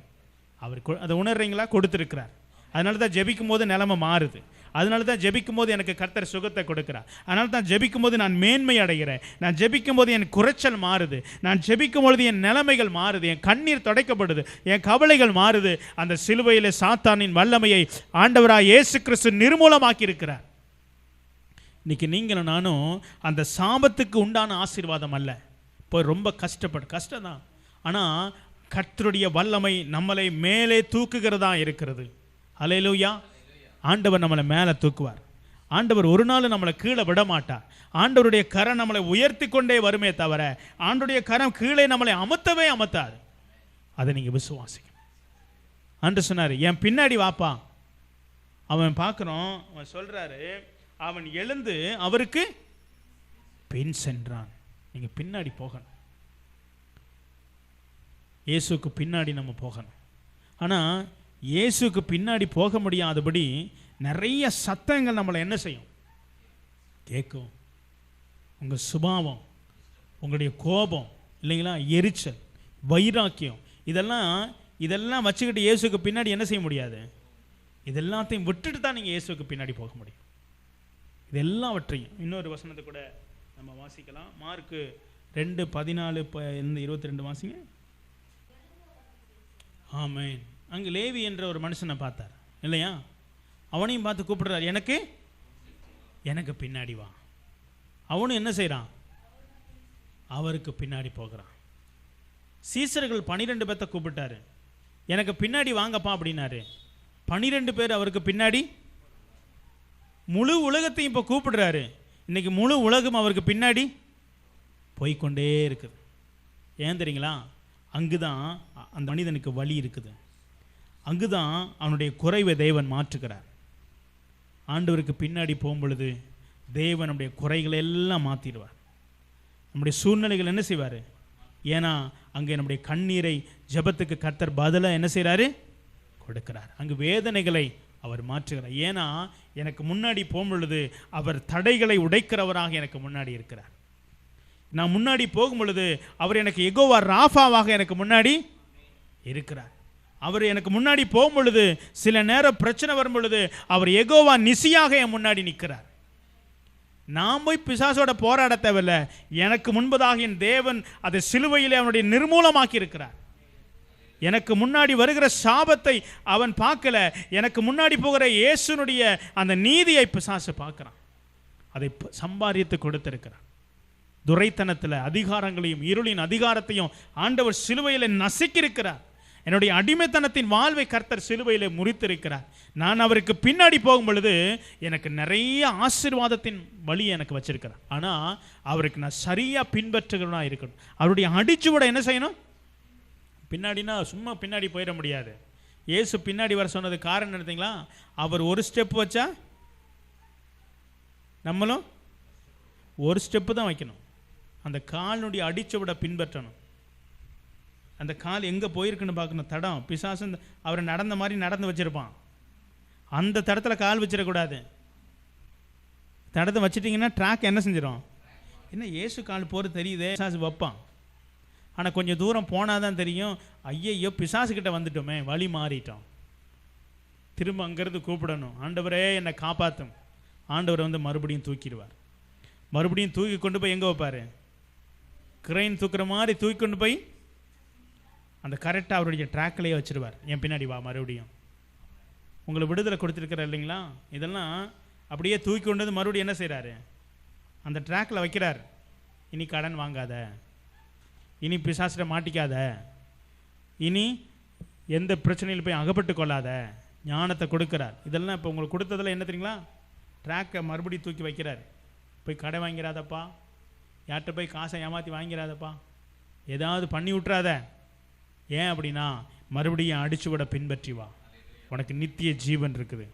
அவர் அதை உணர்றீங்களா, கொடுத்துருக்கிறார். அதனால தான் ஜெபிக்கும் போது நிலைமை மாறுது. அதனால தான் ஜெபிக்கும் போது எனக்கு கர்த்தர் சுகத்தை கொடுக்கிறார். அதனால தான் ஜெபிக்கும் போது நான் மேன்மை அடைகிறேன். நான் ஜெபிக்கும் போது என் குறைச்சல் மாறுது. நான் ஜெபிக்கும் பொழுது என் நிலைமைகள் மாறுது, என் கண்ணீர் துடைக்கப்படுது, என் கவலைகள் மாறுது. அந்த சிலுவையில் சாத்தானின் வல்லமையை ஆண்டவராய் இயேசு கிறிஸ்து நிர்மூலமாக்கி இருக்கிறார். இன்னைக்கு நீங்களும் நானும் அந்த சாபத்துக்கு உண்டான ஆசீர்வாதம் அல்ல, இப்போ ரொம்ப கஷ்டம் தான். ஆனால் கர்த்தருடைய வல்லமை நம்மளை மேலே தூக்குகிறதா இருக்கிறது. அல்லேலூயா. ஆண்டவர் நம்மளை மேலே தூக்குவார். ஆண்டவர் ஒரு நாள் நம்மளை கீழே விட மாட்டார். ஆண்டவருடைய கரம் நம்மளை உயர்த்தி கொண்டே வருமே தவிர ஆண்டவருடைய கரம் கீழே நம்மளை அமர்த்தவே அமர்த்தாது. அதை நீங்கள் விசுவாசிக்கணும். ஆண்டு சொன்னார், என் பின்னாடி வாப்பா. அவன் பார்க்குறோம், அவன் சொல்கிறாரு, அவன் எழுந்து அவருக்கு பின் சென்றான். நீங்கள் பின்னாடி போகணும், இயேசுக்கு பின்னாடி நம்ம போகணும். ஆனால் இயேசுக்கு பின்னாடி போக முடியாதபடி நிறைய சத்தங்கள் நம்மளை என்ன செய்யும், கேட்கும். உங்கள் சுபாவம், உங்களுடைய கோபம் இல்லைங்களா, எரிச்சல், வைராக்கியம், இதெல்லாம் வச்சுக்கிட்டு இயேசுக்கு பின்னாடி என்ன செய்ய முடியாது. இதெல்லாத்தையும் விட்டுட்டு தான் நீங்கள் இயேசுக்கு பின்னாடி போக முடியும். இதெல்லாவற்றையும் இன்னொரு வசனத்தை கூட நம்ம வாசிக்கலாம். மார்க்கு 2:14-22 வாசிங்க. ஆமென். அங்கே லேவி என்ற ஒரு மனுஷனை பார்த்தார் இல்லையா, அவனையும் பார்த்து கூப்பிடுறார், எனக்கு பின்னாடி வா. அவனும் என்ன செய்கிறான், அவருக்கு பின்னாடி போகிறான். சீசர்கள் 12 பேர்த்த கூப்பிட்டாரு, எனக்கு பின்னாடி வாங்கப்பா அப்படின்னாரு. 12 பேர் அவருக்கு பின்னாடி, முழு உலகத்தையும் இப்போ கூப்பிடுறாரு. இன்னைக்கு முழு உலகம் அவருக்கு பின்னாடி போய்கொண்டே இருக்குது. ஏன் தெரியுங்களா, அங்குதான் அந்த மனிதனுக்கு வழி இருக்குது. அங்குதான் அவனுடைய குறைவை தேவன் மாற்றுகிறார். ஆண்டவருக்கு பின்னாடி போகும்பொழுது தேவன் நம்முடைய குறைகளை எல்லாம் மாற்றிடுவார். நம்முடைய சூழ்நிலைகள் என்ன செய்வார், ஏன்னா அங்கே நம்முடைய கண்ணீரை ஜெபத்துக்கு கர்த்தர் பதிலாக என்ன செய்கிறாரு, கொடுக்கிறார். அங்கு வேதனைகளை அவர் மாற்றுகிறார். ஏன்னா எனக்கு முன்னாடி போகும்பொழுது அவர் தடைகளை உடைக்கிறவராக எனக்கு முன்னாடி இருக்கிறார். நான் முன்னாடி போகும் பொழுது அவர் எனக்கு யெகோவா ராஃபாவாக எனக்கு முன்னாடி இருக்கிறார். அவர் எனக்கு முன்னாடி போகும் பொழுது சில நேரம் பிரச்சனை வரும் பொழுது அவர் யெகோவா நிசியாக என் முன்னாடி நிற்கிறார். நான் போய் பிசாசோட போராட தேவையில்லை, எனக்கு முன்பதாக என் தேவன் அதை சிலுவையிலே அவனுடைய நிர்மூலமாக்கி இருக்கிறார். எனக்கு முன்னாடி வருகிற சாபத்தை அவன் பார்க்கல, எனக்கு முன்னாடி போகிற இயேசுனுடைய அந்த நீதியை பிசாசு பார்க்கிறான். அதை சம்பாதித்து கொடுத்திருக்கிறான். துரைத்தனத்தில் அதிகாரங்களையும் இருளின் அதிகாரத்தையும் ஆண்டவர் சிலுவையில் நசுக்கியிருக்கிறார். என்னுடைய அடிமைத்தனத்தின் வாழ்வை கர்த்தர் சிலுவையில் முறித்திருக்கிறார். நான் அவருக்கு பின்னாடி போகும் பொழுது எனக்கு நிறைய ஆசீர்வாதத்தின் வழி எனக்கு வச்சிருக்கிறார். ஆனால் அவருக்கு நான் சரியாக பின்பற்றுகிறவனா இருக்கணும். அவருடைய அடிச்சுவடை என்ன செய்யணும், பின்னாடினா சும்மா பின்னாடி போயிட முடியாது. இயேசு பின்னாடி வர சொன்னது காரணம் எடுத்தீங்களா, அவர் ஒரு ஸ்டெப் வச்சா நம்மளும் ஒரு ஸ்டெப்பு தான் வைக்கணும். அந்த காலினுடைய அடிச்சுவடை பின்பற்றணும். அந்த கால் எங்கே போயிருக்குன்னு பார்க்கணும். தடம் பிசாசு அவரை நடந்த மாதிரி நடந்து வச்சுருப்பான். அந்த தடத்தில் கால் வச்சிடக்கூடாது. தடத்தை வச்சுட்டிங்கன்னா ட்ராக் என்ன செஞ்சிடும், என்ன இயேசு கால் போகிறது தெரியுதே, பிசாசு வைப்பான். ஆனால் கொஞ்சம் தூரம் போனால் தான் தெரியும், ஐயையோ பிசாசுக்கிட்ட வந்துட்டோமே, வழி மாறிட்டோம். திரும்ப அங்கேருந்து கூப்பிடணும், ஆண்டவரே என்னை காப்பாற்றும். ஆண்டவரை வந்து மறுபடியும் தூக்கிடுவார். மறுபடியும் தூக்கி கொண்டு போய் எங்கே வைப்பார், கிரெயின் தூக்குற மாதிரி தூக்கி கொண்டு போய் அந்த கரெக்டாக அவருடைய ட்ராக்லேயே வச்சுருவார். என் பின்னாடி வா, மறுபடியும் உங்களை விடுதலை கொடுத்துருக்கிறார் இல்லைங்களா. இதெல்லாம் அப்படியே தூக்கி கொண்டு வந்து மறுபடியும் என்ன செய்கிறாரு, அந்த ட்ராக்கில் வைக்கிறார். இனி கடன் வாங்காத, இனி பிசாசிட்ட மாட்டிக்காத, இனி எந்த பிரச்சனையில் போய் அகப்பட்டு கொள்ளாத, ஞானத்தை கொடுக்குறார். இதெல்லாம் இப்போ உங்களுக்கு கொடுத்ததில் என்ன தெரியுங்களா? ட்ராக்கை மறுபடியும் தூக்கி வைக்கிறார். போய் கடை வாங்கிறாதப்பா, யார்கிட்ட போய் காசை ஏமாற்றி வாங்கிறாதப்பா, ஏதாவது பண்ணி விட்றாத. ஏன் அப்படின்னா மறுபடியும் அடிச்சு விட பின்பற்றி வா. உனக்கு நித்திய ஜீவன் இருக்குது,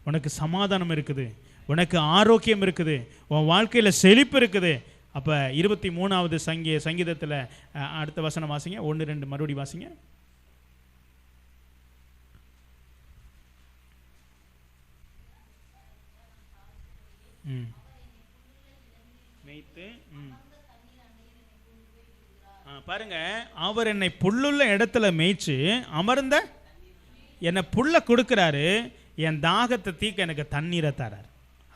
உனக்கு சமாதானம் இருக்குது, உனக்கு ஆரோக்கியம் இருக்குது, உன் வாழ்க்கையில் செழிப்பு இருக்குது. அப்போ 23வது சங்கீதத்தில் அடுத்த வசனம் வாசிங்க, 1-2 மறுபடி வாசிங்க. பாருங்க, அவர் என்னை புல்லுள்ள இடத்துல மேய்ச்சு அமர்ந்த என்னை புல்ல கொடுக்குறாரு, என் தாகத்தை தீக்க எனக்கு தண்ணீரை தரார்.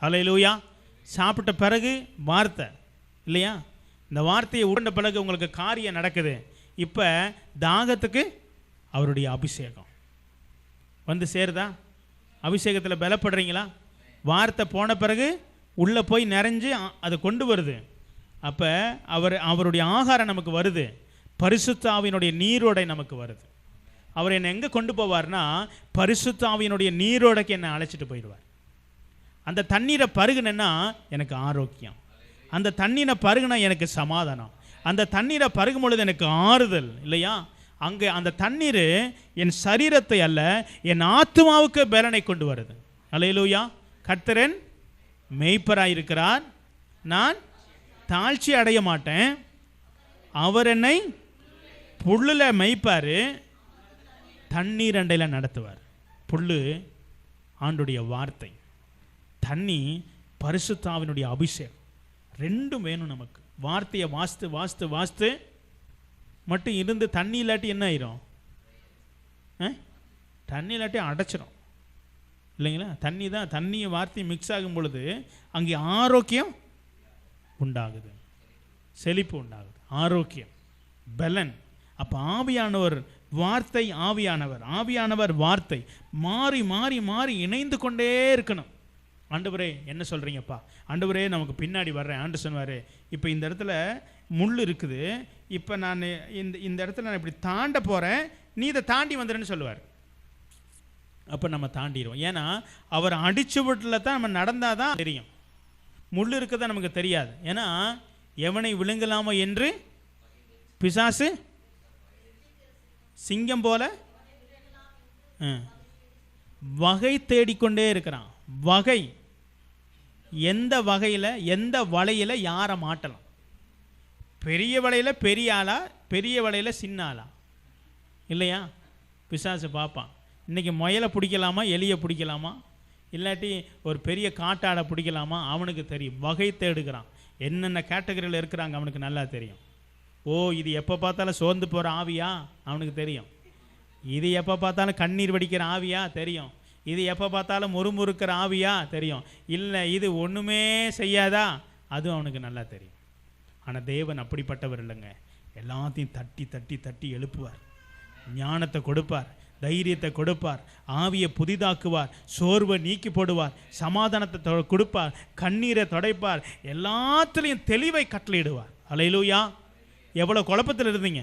ஹல்லேலூயா. சாப்பிட்ட பிறகு வார்த்தை இல்லையா, இந்த வார்த்தையை உருண்ட பிறகு உங்களுக்கு காரியம் நடக்குது. இப்போ தாகத்துக்கு அவருடைய அபிஷேகம் வந்து சேருதா? அபிஷேகத்தில் பலப்படுறீங்களா? வார்த்தை போன பிறகு உள்ளே போய் நிறைஞ்சு அதை கொண்டு வருது. அப்போ அவருடைய ஆகாரம் நமக்கு வருது, பரிசுத்த ஆவியினுடைய நீரோடை நமக்கு வருது. அவர் என்னை எங்கே கொண்டு போவார்னா பரிசுத்த ஆவியினுடைய நீரோடைக்கு என்னை அழைச்சிட்டு போயிடுவார். அந்த தண்ணீரை பருகுனா எனக்கு ஆரோக்கியம், அந்த தண்ணீரை பருகுனா எனக்கு சமாதானம், அந்த தண்ணீரை பருகும் பொழுது எனக்கு ஆறுதல் இல்லையா. அங்கே அந்த தண்ணீர் என் சரீரத்தை அல்ல, என் ஆத்துமாவுக்கு பலனை கொண்டு வருது. அல்லேலூயா. கர்த்தரன் மேய்ப்பராயிருக்கிறார், நான் தாழ்ச்சி அடைய மாட்டேன். அவர் என்னை புல்லில் மேய்ப்பார், தண்ணீர் அண்டையில் நடத்துவார். புல்லு ஆண்டுடைய வார்த்தை, தண்ணி பரிசுத்த ஆவியினுடைய அபிஷேகம், ரெண்டும் வேணும் நமக்கு. வார்த்தையை வாஸ்து வாஸ்து வாஸ்து மட்டும் இருந்து தண்ணி இல்லாட்டி என்ன ஆயிரும்? தண்ணி இல்லாட்டி அடைச்சிடும் இல்லைங்களா. தண்ணி தான், தண்ணியும் வார்த்தையும் மிக்ஸ் ஆகும் பொழுது அங்கே ஆரோக்கியம் உண்டாகுது, செழிப்பு உண்டாகுது, ஆரோக்கியம், பலன். அப்போ ஆவியானவர் வார்த்தை, ஆவியானவர் ஆவியானவர் வார்த்தை மாறி மாறி மாறி இணைந்து கொண்டே இருக்கணும். ஆண்டவரே என்ன சொல்கிறீங்கப்பா, ஆண்டவரே நமக்கு பின்னாடி வர்றேன். ஆண்டு சொன்னார், இப்போ இந்த இடத்துல முள் இருக்குது, இப்போ நான் இந்த இடத்துல நான் இப்படி தாண்ட போகிறேன், நீ இதை தாண்டி வந்துடுன்னு சொல்லுவார். அப்போ நம்ம தாண்டிடுவோம். ஏன்னா அவர் அடிச்சு விட்டுல தான் நம்ம நடந்தால் தான் தெரியும், முள் இருக்குதான் நமக்கு தெரியாது. ஏன்னா எவனை விழுங்கலாமோ என்று பிசாசு சிங்கம் போல வகை தேடிக்கொண்டே இருக்கிறான். வகை எந்த வகையில், எந்த வலையில் யாரை மாட்டலாம்? பெரிய வலையில் பெரிய ஆளா, பெரிய வலையில் சின்ன ஆளா இல்லையா? பிசாசு பார்ப்பான், இன்றைக்கி முயலை பிடிக்கலாமா, எலியை பிடிக்கலாமா, இல்லாட்டி ஒரு பெரிய காட்டாடை பிடிக்கலாமா, அவனுக்கு தெரியும். வகை தேடுகிறான். என்னென்ன கேட்டகரியில் இருக்கிறாங்க அவனுக்கு நல்லா தெரியும். ஓ, இது எப்போ பார்த்தாலும் சோர்ந்து போகிற ஆவியா, அவனுக்கு தெரியும். இது எப்போ பார்த்தாலும் கண்ணீர் வடிக்கிற ஆவியா, தெரியும். இது எப்போ பார்த்தாலும் முறுமுறுக்கிற ஆவியா, தெரியும். இல்லை இது ஒன்றுமே செய்யாதா, அதுவும் அவனுக்கு நல்லா தெரியும். ஆனால் தேவன் அப்படிப்பட்டவர் இல்லைங்க. எல்லாத்தையும் தட்டி தட்டி தட்டி எழுப்புவார், ஞானத்தை கொடுப்பார், தைரியத்தை கொடுப்பார், ஆவியை புதிதாக்குவார், சோர்வை நீக்கி போடுவார், சமாதானத்தை கொடுப்பார், கண்ணீரை துடைப்பார், எல்லாத்துலேயும் தெளிவை கட்டளையிடுவார். அல்லேலூயா. எவ்வளோ குழப்பத்தில் இருந்தீங்க,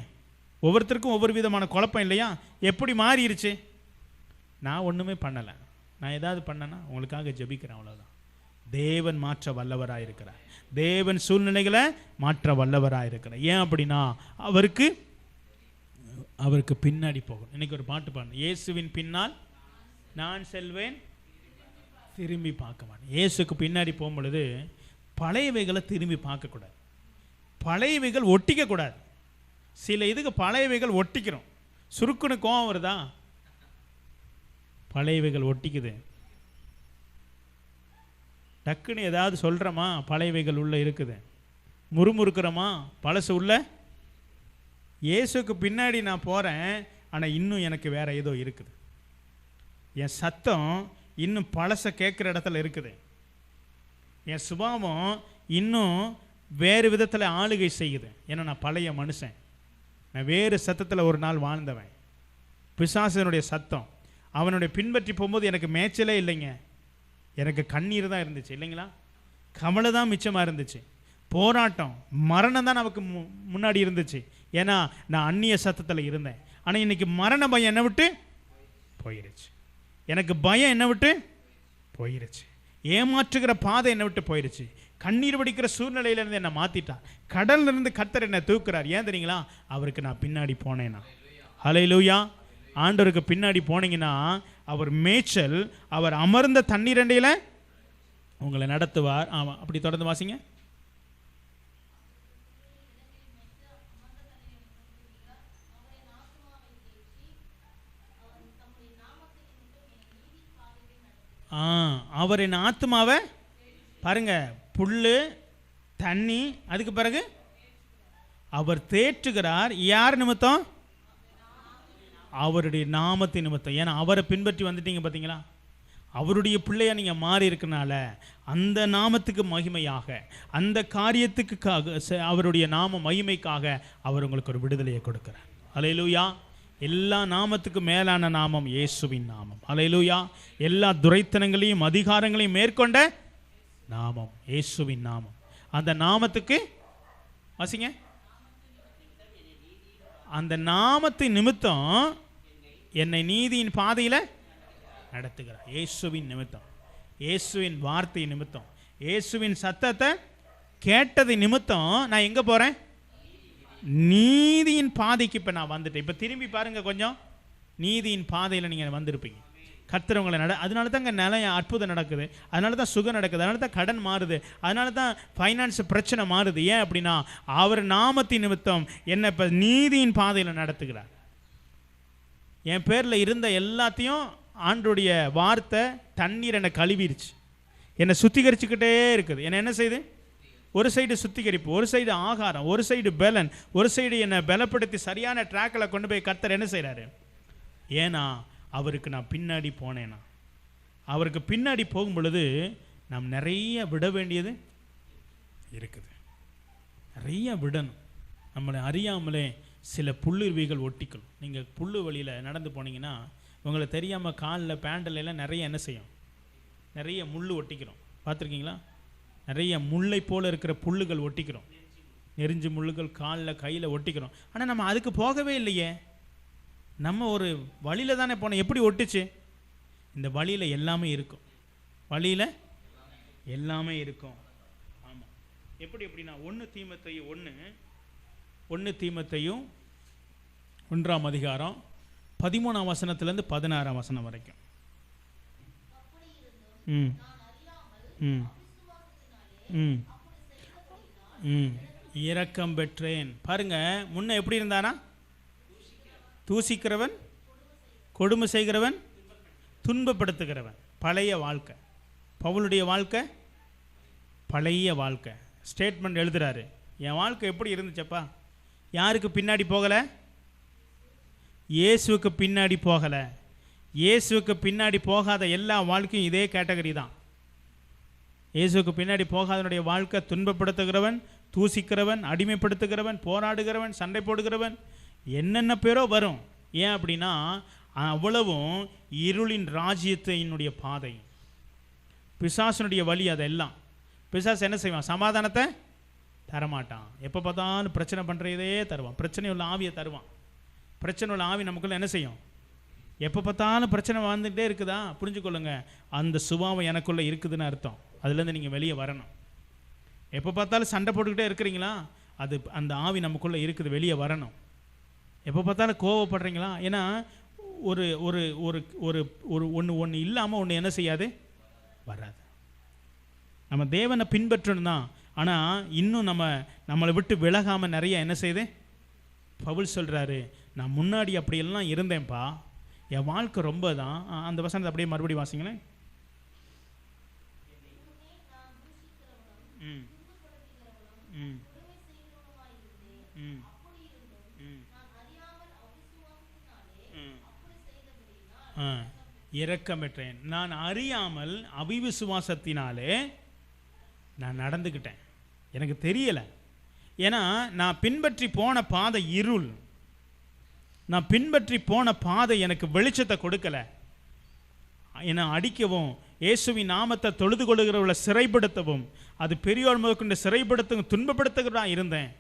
ஒவ்வொருத்தருக்கும் ஒவ்வொரு விதமான குழப்பம் இல்லையா? எப்படி மாறிடுச்சு? நான் ஒன்றுமே பண்ணலை, நான் ஏதாவது பண்ணேன்னா உங்களுக்காக ஜெபிக்கிறேன், அவ்வளோதான். தேவன் மாற்ற வல்லவராக இருக்கிறார், தேவன் சூழ்நிலைகளை மாற்ற வல்லவராக இருக்கிறார். ஏன் அப்படின்னா அவருக்கு பின்னாடி போகணும். இன்னைக்கு ஒரு பாட்டு பாடணும், இயேசுவின் பின்னால் நான் செல்வேன், திரும்பி பார்க்க மாட்டேன். இயேசுக்கு பின்னாடி போகும் பொழுது பழையவைகளை திரும்பி பார்க்கக்கூடாது, பழையவைகள் ஒட்டிக்கக்கூடாது. சில இதுக்கு பழையவைகள் ஒட்டிக்கிறோம், சுருக்குன்னு கோவம் வருதா, பழையவைகள் ஒட்டிக்குது. டக்குன்னு ஏதாவது சொல்கிறோமா, பழையவைகள் உள்ள இருக்குது, முறுமுறுக்கிறோமா, பழசு உள்ள. இயேசுக்கு பின்னாடி நான் போகிறேன், ஆனால் இன்னும் எனக்கு வேறு ஏதோ இருக்குது, என் சத்தம் இன்னும் பழசை கேட்குற இடத்துல இருக்குது, என் சுபாவம் இன்னும் வேறு விதத்தில் ஆளுகை செய்யுது. ஏன்னா நான் பழைய மனுஷன், நான் வேறு சத்தத்தில் ஒரு நாள் வாழ்ந்தவன். பிசாசனுடைய சத்தம் அவனுடைய பின்பற்றி போகும்போது எனக்கு மேய்ச்சலே இல்லைங்க, எனக்கு கண்ணீர் தான் இருந்துச்சு இல்லைங்களா, கவலை தான் மிச்சமாக இருந்துச்சு, போராட்டம், மரணம் தான் நமக்கு முன்னாடி இருந்துச்சு. ஏன்னா நான் அந்நிய சத்தத்தில் இருந்தேன். ஆனால் இன்னைக்கு மரண பயம் என்னை விட்டு போயிருச்சு. எனக்கு பயம் என்னை விட்டு போயிருச்சு. ஏமாற்றுகிற பாதை என்னை விட்டு போயிருச்சு. கண்ணீர் வடிக்கிற சூழ்நிலையிலேருந்து என்னை மாற்றிட்டார். கடல்லிருந்து கர்த்தர் என்னை தூக்குறார். ஏன் தெரியுங்களா? அவருக்கு நான் பின்னாடி போனேன்னா. ஹல்லேலூயா. ஆண்டவருக்கு பின்னாடி போனீங்கன்னா அவர் மேய்ச்சல், அவர் அமர்ந்த தண்ணீர் அண்டையில் உங்களை நடத்துவார். ஆமாம், அப்படி தொடர்ந்து வாசிங்க. அவர் என் ஆத்மாவை பாருங்க, புல்லு தண்ணி, அதுக்கு பிறகு அவர் தேற்றுகிறார். யார் நிமித்தம்? அவருடைய நாமத்தின் நிமித்தம். ஏன்னா அவரை பின்பற்றி வந்துட்டீங்க பார்த்தீங்களா? அவருடைய பிள்ளையா நீங்கள் மாறி இருக்கனால அந்த நாமத்துக்கு மகிமையாக, அந்த காரியத்துக்கு அவருடைய நாம மகிமைக்காக அவர் உங்களுக்கு ஒரு விடுதலையை கொடுக்கிறார். அல்லேலூயா. எல்லா நாமத்துக்கும் மேலான நாமம் இயேசுவின் நாமம். அல்லேலூயா. எல்லா துரைத்தனங்களையும் அதிகாரங்களையும் மேற்கொண்ட நாமம் இயேசுவின் நாமம். அந்த நாமத்துக்கு வாசிங்க. அந்த நாமத்தின் நிமித்தம் என்னை நீதியின் பாதையில் நடத்துகிறார். இயேசுவின் நிமித்தம், இயேசுவின் வார்த்தை நிமித்தம், இயேசுவின் சத்தத்தை கேட்டது நிமித்தம் நான் எங்கே போகிறேன்? நீதியின் பாதைக்கு இப்போ நான் வந்துட்டேன். இப்போ திரும்பி பாருங்கள், கொஞ்சம் நீதியின் பாதையில் நீங்கள் வந்திருப்பீங்க. கர்த்தர் உங்களை அதனால தான் இங்கே நிலைய அற்புதம் நடக்குது, அதனால தான் சுகம் நடக்குது, அதனால தான் கடன் மாறுது, அதனால தான் ஃபைனான்ஸ் பிரச்சனை மாறுது. ஏன் அப்படின்னா அவர் நாமத்தின் நிமித்தம் என்னை இப்போ நீதியின் பாதையில் நடத்துகிறார். என் பேரில் இருந்த எல்லாத்தையும் ஆண்டுடைய வார்த்தை தண்ணீர் என்னை கழுவிருச்சு, என்னை சுத்திகரிச்சுக்கிட்டே இருக்குது. என்னை என்ன செய்யுது? ஒரு சைடு சுத்திகரிப்பு, ஒரு சைடு ஆகாரம், ஒரு சைடு பலன், ஒரு சைடு என்னை பலப்படுத்தி சரியான ட்ராக்கில் கொண்டு போய் கர்த்தர் என்ன செய்கிறாரு? ஏன்னா அவருக்கு நான் பின்னாடி போனேன்னா. அவருக்கு பின்னாடி போகும் பொழுது நாம் நிறைய விட வேண்டியது இருக்குது. நிறைய விடணும். நம்மளை அறியாமலே சில புல்லுருவிகள் ஒட்டிக்கணும். நீங்கள் புல்லு வழியில் நடந்து போனீங்கன்னா உங்களை தெரியாமல் காலில் பேண்டில் எல்லாம் நிறைய என்ன செய்யும்? நிறைய முள் ஒட்டிக்கிறோம். பார்த்துருக்கீங்களா? நிறைய முல்லை போல் இருக்கிற புல்லுகள் ஒட்டிக்கிறோம். நெறிஞ்சு முள்ளுகள் காலில் கையில் ஒட்டிக்கிறோம். ஆனால் நம்ம அதுக்கு போகவே இல்லையே. நம்ம ஒரு வழியில் தானே போனோம். எப்படி ஒட்டுச்சு? இந்த வழியில் எல்லாமே இருக்கும். வழியில் எல்லாமே இருக்கும். ஆமாம். எப்படின்னா 1 தீமோத்தேயு 1 அதிகாரம் 13 வசனத்திலேருந்து 16 வசனம் வரைக்கும். இரக்கம் பெற்றேன். பாருங்க, முன்ன எப்படி இருந்தானா? தூசிக்கிறவன், கொடுமை செய்கிறவன், துன்பப்படுத்துகிறவன். பழைய வாழ்க்கை. பவுலுடைய வாழ்க்கை பழைய வாழ்க்கை. ஸ்டேட்மெண்ட் எழுதுறாரு. என் வாழ்க்கை எப்படி இருந்துச்சப்பா? யாருக்கு பின்னாடி போகலை? இயேசுவுக்கு பின்னாடி போகலை. இயேசுவுக்கு பின்னாடி போகாத எல்லா வாழ்க்கையும் இதே கேட்டகரி தான். இயேசுவுக்கு பின்னாடி போகாதனுடைய வாழ்க்கை துன்பப்படுத்துகிறவன், தூசிக்கிறவன், அடிமைப்படுத்துகிறவன், போராடுகிறவன், சண்டை போடுகிறவன், என்னென்ன பேரோ வரும். ஏன் அப்படின்னா அவ்வளவும் இருளின் ராஜ்யத்தினுடைய பாதை, பிசாசனுடைய வழி. அதெல்லாம் பிசாசு என்ன செய்வான்? சமாதானத்தை தரமாட்டான். எப்போ பார்த்தாலும் பிரச்சனை பண்ணுறதே தருவான். பிரச்சனை உள்ள ஆவியை தருவான். பிரச்சனை உள்ள ஆவி நமக்குள்ள என்ன செய்யும்? எப்போ பார்த்தாலும் பிரச்சனை வந்துகிட்டே இருக்குதா? புரிஞ்சுக்கொள்ளுங்க, அந்த சுபாவம் எனக்குள்ளே இருக்குதுன்னு அர்த்தம். அதுலேருந்து நீங்கள் வெளியே வரணும். எப்போ பார்த்தாலும் சண்டை போட்டுக்கிட்டே இருக்கிறீங்களா? அது அந்த ஆவி நமக்குள்ளே இருக்குது, வெளியே வரணும். எப்போ பார்த்தாலும் கோவப்படுறீங்களா? ஏன்னா ஒரு ஒரு ஒரு ஒரு ஒரு ஒன்று இல்லாமல் ஒன்று என்ன செய்யாது? வராது. நம்ம தேவனை பின்பற்றணும் தான். ஆனால் இன்னும் நம்மளை விட்டு விலகாமல் நிறைய என்ன செய்யுது? பவுல் சொல்கிறாரு, நான் முன்னாடி அப்படியெல்லாம் இருந்தேன்ப்பா, என் வாழ்க்கை ரொம்ப தான். அந்த வசனத்தை அப்படியே மறுபடியும் வாசிங்களேன். இரக்கம் பெற்றேன். நான் அறியாமல் அவிசுவாசத்தினாலே நான் நடந்துக்கிட்டேன். எனக்கு தெரியலை. ஏன்னா நான் பின்பற்றி போன பாதை இருள். நான் பின்பற்றி போன பாதை எனக்கு வெளிச்சத்தை கொடுக்கலை. என்னை அடிக்கவும், இயேசுவின் நாமத்தை தொழுது கொள்ளுகிறவர்களை சிறைப்படுத்தவும், அது பெரியோர் முதற்கொண்டு சிறைப்படுத்தவும் துன்பப்படுத்துகிறதா இருந்தேன்.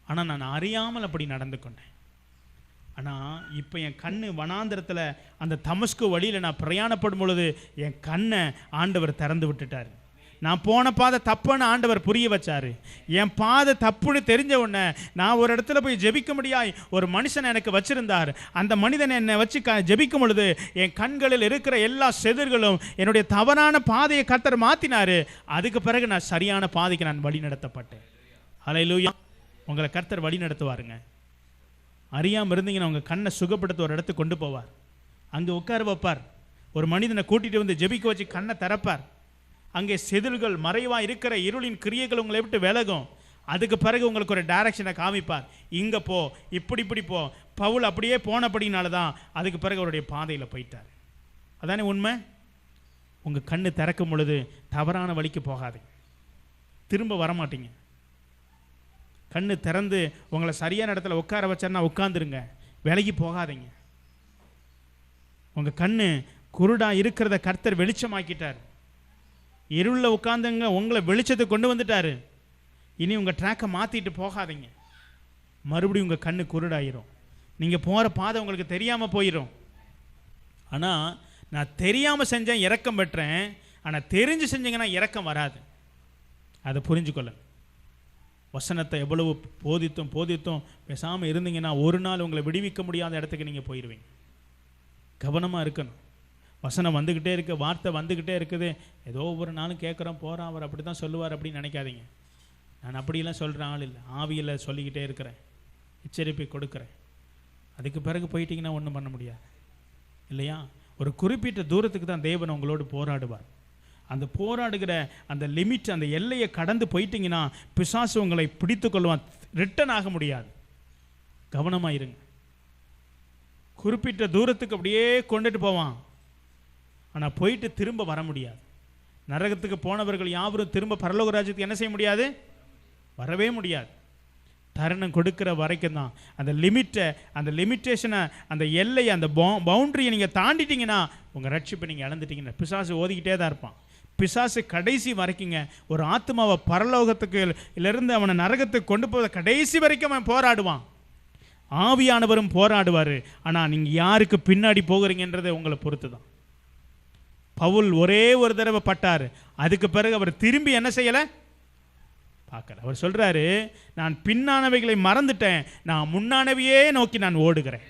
ஆனால் நான் அறியாமல் அப்படி நடந்து கொண்டேன். ஆனால் இப்போ என் கண்ணு வனாந்திரத்தில் அந்த தமஸ்கு வழியில் நான் பிரயாணப்படும் பொழுது என் கண்ணை ஆண்டவர் திறந்து விட்டுட்டார். நான் போன பாதை தப்புன்னு ஆண்டவர் புரிய வச்சார். என் பாதை தப்புன்னு தெரிஞ்ச உடனே நான் ஒரு இடத்துல போய் ஜெபிக்க முடியாய் ஒரு மனுஷனை எனக்கு வச்சிருந்தார். அந்த மனிதனை என்னை வச்சு ஜெபிக்கும் பொழுது என் கண்களில் இருக்கிற எல்லா செதிர்களும் என்னுடைய தவறான பாதையை கர்த்தர் மாற்றினார். அதுக்கு பிறகு நான் சரியான பாதைக்கு நான் வழி நடத்தப்பட்டேன். ஹல்லேலூயா. உங்களை கர்த்தர் வழி நடத்துவாருங்க. அறியாமல் இருந்தீங்கன்னா உங்கள் கண்ணை சுகப்படுத்த ஒரு இடத்துக்கு கொண்டு போவார். அங்கே உட்கார வைப்பார். ஒரு மனிதனை கூட்டிகிட்டு வந்து ஜெபிக்க வச்சு கண்ணை திறப்பார். அங்கே செதில்கள் மறைவாக இருக்கிற இருளின் கிரியைகள் உங்களை விட்டு விலகும். அதுக்கு பிறகு உங்களுக்கு ஒரு டைரக்ஷனை காமிப்பார். இங்கே போ, இப்படி போ. பவுல் அப்படியே போனபடினால தான் அதுக்கு பிறகு அவருடைய பாதையில் போயிட்டார். அதானே உண்மை. உங்கள் கண்ணு திறக்கும் பொழுது தவறான வழிக்கு போகாது, திரும்ப வரமாட்டீங்க. கண்ணு திறந்து உங்களை சரியான இடத்துல உட்கார வச்சா உட்காந்துருங்க, விலகி போகாதீங்க. உங்கள் கண்ணு குருடா இருக்கிறத கர்த்தர் வெளிச்சமாக்கிட்டார். இருளில் உட்காந்துங்க, உங்களை வெளிச்சத்தை கொண்டு வந்துட்டார். இனி உங்கள் ட்ராக்கை மாற்றிட்டு போகாதீங்க. மறுபடியும் உங்கள் கண்ணு குருடாயிரும். நீங்கள் போகிற பாதை உங்களுக்கு தெரியாமல் போயிடும். ஆனால் நான் தெரியாமல் செஞ்சேன், இரக்கம் பெற்றேன். ஆனால் தெரிஞ்சு செஞ்சீங்கன்னா இரக்கம் வராது. அதை புரிஞ்சுக்கொள்ள. வசனத்தை எவ்வளவு போதித்தும் பேசாமல் இருந்தீங்கன்னா ஒரு நாள் உங்களை விடுவிக்க முடியாத இடத்துக்கு நீங்கள் போயிடுவீங்க. கவனமாக இருக்கணும். வசனம் வந்துக்கிட்டே இருக்குது, வார்த்தை வந்துக்கிட்டே இருக்குது. ஏதோ ஒவ்வொரு நாளும் கேட்குறோம் போகிறோம், அவர் அப்படி தான் சொல்லுவார் அப்படின்னு நினைக்காதீங்க. நான் அப்படிலாம் சொல்கிற ஆள் இல்லை. ஆவியில் சொல்லிக்கிட்டே இருக்கிறேன், எச்சரிப்பை கொடுக்குறேன். அதுக்கு பிறகு போயிட்டீங்கன்னா ஒன்றும் பண்ண முடியாது இல்லையா? ஒரு குறிப்பிட்ட தூரத்துக்கு தான் தேவன் உங்களோடு போராடுவார். அந்த போராடுகிற அந்த லிமிட், அந்த எல்லையை கடந்து போயிட்டீங்கன்னா பிசாசு உங்களை பிடித்து கொள்வான். ரிட்டர்ன் ஆக முடியாது. கவனமாக இருங்க. குறிப்பிட்ட தூரத்துக்கு அப்படியே கொண்டுட்டு போவான், ஆனால் போயிட்டு திரும்ப வர முடியாது. நரகத்துக்கு போனவர்கள் யாவரும் திரும்ப பரலோக ராஜ்யத்துக்கு என்ன செய்ய முடியாது? வரவே முடியாது. தருணம் கொடுக்குற வரைக்கும் தான். அந்த லிமிட்டை, அந்த லிமிட்டேஷனை, அந்த எல்லையை, அந்த பவுண்டரியை நீங்கள் தாண்டிட்டீங்கன்னா உங்கள் ரட்சிப்பை நீங்கள் இழந்துட்டீங்கன்னா பிசாசு ஓதிக்கிட்டே தான் இருப்பான். பிசாசு கடைசி வரைக்குங்க ஒரு ஆத்மாவை பரலோகத்துக்கு இருந்து அவனை நரகத்துக்கு கொண்டு போகிற கடைசி வரைக்கும் அவன் போராடுவான். ஆவியானவரும் போராடுவார். ஆனால் நீங்கள் யாருக்கு பின்னாடி போகிறீங்கன்றதை உங்களை பொறுத்து தான். பவுல் ஒரே ஒரு தடவை பட்டார். அதுக்கு பிறகு அவர் திரும்பி என்ன செய்யலை? பார்க்கல. அவர் சொல்கிறாரு, நான் பின்னானவைகளை மறந்துட்டேன், நான் முன்னானவையே நோக்கி நான் ஓடுகிறேன்.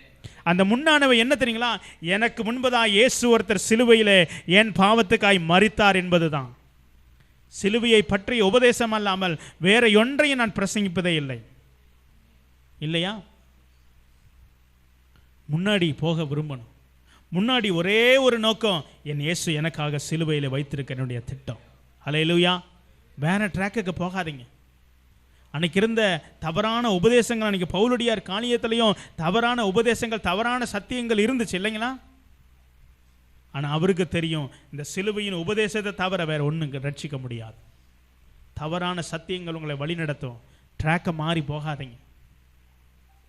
அந்த முன்னானவை என்ன தெரியுங்களா? எனக்கு முன்பதாக இயேசு ஒருத்தர் சிலுவையில் என் பாவத்துக்காய் மரித்தார் என்பது தான். சிலுவையை பற்றிய உபதேசம் அல்லாமல் வேற ஒன்றையும் நான் பிரசங்கிப்பதே இல்லை. இல்லையா? முன்னாடி போக விரும்பணும். முன்னாடி ஒரே ஒரு நோக்கம், என் இயேசு எனக்காக சிலுவையில் வைத்திருக்க என்னுடைய திட்டம். ஹல்லேலூயா. வேற ட்ராக்குக்கு போகாதீங்க. அன்னைக்கு இருந்த தவறான உபதேசங்கள், அன்னைக்கு பவுலடியார் காணியத்திலையும் தவறான உபதேசங்கள், தவறான சத்தியங்கள் இருந்துச்சு இல்லைங்களா? ஆனால் அவருக்கு தெரியும், இந்த சிலுவையின் உபதேசத்தை தவிர வேற ஒன்றுங்க ரட்சிக்க முடியாது. தவறான சத்தியங்கள் உங்களை வழி நடத்தும். ட்ராக்கை மாறி போகாதீங்க.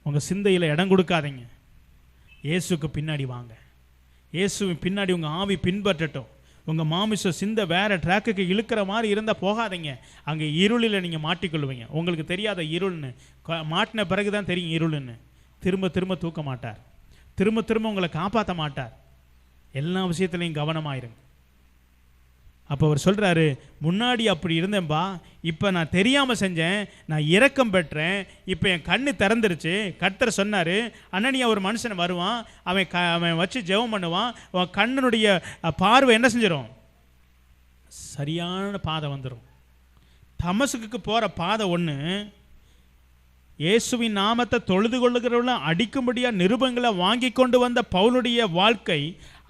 உங்கள் சிந்தையில் இடம் கொடுக்காதீங்க. இயேசுக்கு பின்னாடி வாங்க. இயேசுவின் பின்னாடி உங்கள் ஆவி பின்பற்றட்டும். உங்கள் மாமிச சிந்தை வேறு ட்ராக்குக்கு இழுக்கிற மாதிரி இருந்தால் போகாதீங்க. அங்கே இருளில் நீங்கள் மாட்டிக்கொள்வீங்க. உங்களுக்கு தெரியாத இருள்னு, மாட்டின பிறகு தான் தெரியும் இருள்னு. திரும்ப திரும்ப தூக்க மாட்டார். திரும்ப திரும்ப உங்களை காப்பாற்ற மாட்டார். எல்லா விஷயத்துலையும் கவனமாயிருங்க. அப்போ அவர் சொல்கிறாரு, முன்னாடி அப்படி இருந்தேன்பா, இப்போ நான் தெரியாமல் செஞ்சேன், நான் இரக்கம் பெற்றேன், இப்போ என் கண்ணு திறந்துருச்சு. கர்த்தர் சொன்னார், அண்ணனியா ஒரு மனுஷன் வருவான், அவன் வச்சு ஜெபம் பண்ணுவான், அவன் கண்ணனுடைய பார்வை என்ன செஞ்சிடும்? சரியான பாதை வந்துடும். தமசுக்கு போகிற பாதை ஒன்று. இயேசுவின் நாமத்தை தொழுது கொள்ளுகிறவங்கள அடிக்கும்படியாக நிருபங்களை வாங்கி கொண்டு வந்த பவுலுடைய வாழ்க்கை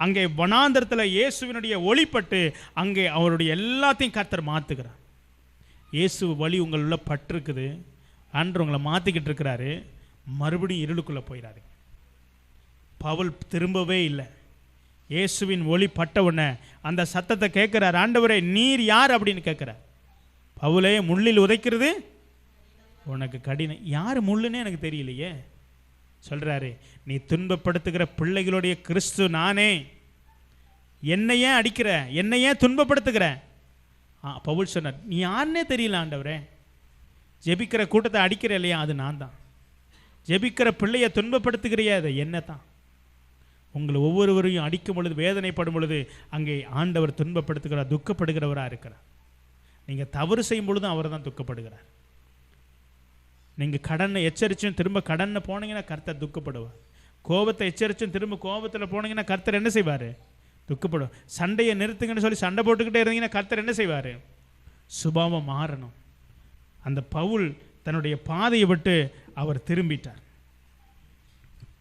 அங்கே வனாந்தரத்தில் இயேசுவினுடைய ஒளிப்பட்டு அங்கே அவருடைய எல்லாத்தையும் கர்த்தர் மாற்றுகிறார். இயேசு வழி உங்களுள்ள பட்டிருக்குது, அன்று உங்களை மாற்றிக்கிட்டு இருக்கிறாரு. மறுபடியும் இருளுக்குள்ளே போயிடாது. பவுல் திரும்பவே இல்லை. இயேசுவின் ஒளி பட்ட உடனே அந்த சத்தத்தை கேட்குறார். ஆண்டவரே நீர் யார் அப்படின்னு கேட்குறார். பவுலே, முள்ளில் உதைக்கிறது உனக்கு கடினம். யார் முள்ளுன்னே எனக்கு தெரியலையே. சொல்கிறாரு, நீ துன்பப்படுத்துகிற பிள்ளைகளுடைய கிறிஸ்து நானே. என்னையே அடிக்கிற, என்னையே துன்பப்படுத்துகிற. பவுல் சொன்னார், நீ யாருன்னே தெரியல ஆண்டவரே. ஜெபிக்கிற கூட்டத்தை அடிக்கிற இல்லையா, அது நான் தான். ஜெபிக்கிற பிள்ளையை துன்பப்படுத்துகிறிய அதை என்ன தான்? உங்களை ஒவ்வொருவரையும் அடிக்கும் பொழுது, வேதனைப்படும் பொழுது அங்கே ஆண்டவர் துன்பப்படுத்துகிறார், துக்கப்படுகிறவராக இருக்கிறார். நீங்கள் தவறு செய்யும் பொழுதும் அவர் தான் துக்கப்படுகிறார். நீங்கள் கடனை எச்சரிச்சும் திரும்ப கடனை போனீங்கன்னா கர்த்தர் துக்கப்படுவார். கோபத்தை எச்சரிச்சும் திரும்ப கோபத்தில் போனீங்கன்னா கர்த்தர் என்ன செய்வார்? துக்கப்படுவார். சண்டையை நிறுத்துங்கன்னு சொல்லி சண்டை போட்டுக்கிட்டே இருந்தீங்கன்னா கர்த்தர் என்ன செய்வார்? சுபாவம் மாறணும். அந்த பவுல் தன்னுடைய பாதையை விட்டு அவர் திரும்பிட்டார்.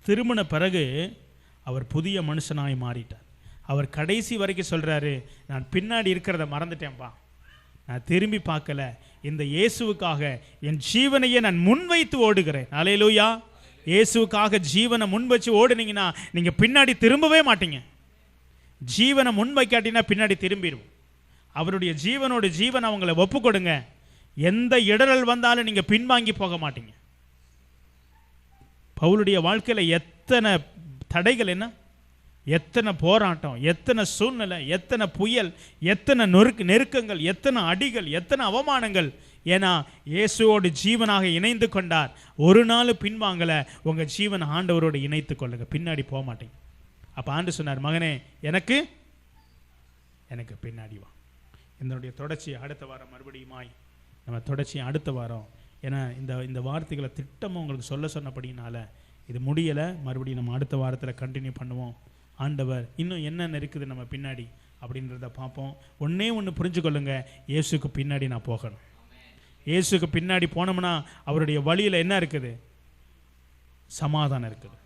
திரும்பின பிறகு அவர் புதிய மனுஷனாய் மாறிட்டார். அவர் கடைசி வரைக்கும் சொல்கிறாரு, நான் பின்னாடி இருக்கிறத மறந்துட்டேன்ப்பா, நான் திரும்பி பார்க்கல, இந்த இயேசுவுக்காக என் ஜீவனையே நான் முன்வைத்து ஓடுகிறேன். அல்லேலூயா. இயேசுவுக்காக ஜீவனை முன் வச்சு ஓடுனீங்கன்னா நீங்கள் பின்னாடி திரும்பவே மாட்டீங்க. ஜீவனை முன் வைக்காட்டினா பின்னாடி திரும்பிடுவோம். அவருடைய ஜீவனோட ஜீவனை அவங்கள ஒப்பு கொடுங்க. எந்த இடரல் வந்தாலும் நீங்கள் பின்வாங்கி போக மாட்டீங்க. பவுலுடைய வாழ்க்கையில் எத்தனை தடைகள், என்ன எத்தனை போராட்டம், எத்தனை சூழ்நிலை, எத்தனை புயல், எத்தனை நெருக்கங்கள், எத்தனை அடிகள், எத்தனை அவமானங்கள். ஏன்னா இயேசுவோடு ஜீவனாக இணைந்து கொண்டார். ஒரு நாள் பின்வாங்கலை. உங்கள் ஜீவன் ஆண்டவரோடு இணைத்து கொள்ளுங்க, பின்னாடி போக மாட்டீங்க. அப்போ ஆண்டு சொன்னார், மகனே எனக்கு பின்னாடி வா. இதனுடைய தொடர்ச்சி அடுத்த வாரம் மறுபடியுமாய் நம்ம தொடர்ச்சி அடுத்த வாரம். ஏன்னா இந்த வார்த்தைகளை திட்டமும் உங்களுக்கு சொல்ல சொன்னபடினால இது முடியலை. மறுபடியும் நம்ம அடுத்த வாரத்தில் கண்டினியூ பண்ணுவோம். ஆண்டவர் இன்னும் என்னென்ன இருக்குது நம்ம பின்னாடி அப்படின்றத பார்ப்போம். ஒன்று புரிஞ்சு கொள்ளுங்க, இயேசுக்கு பின்னாடி நான் போகணும். இயேசுக்கு பின்னாடி போனோம்னா அவருடைய வழியில் என்ன இருக்குது? சமாதானம் இருக்குது,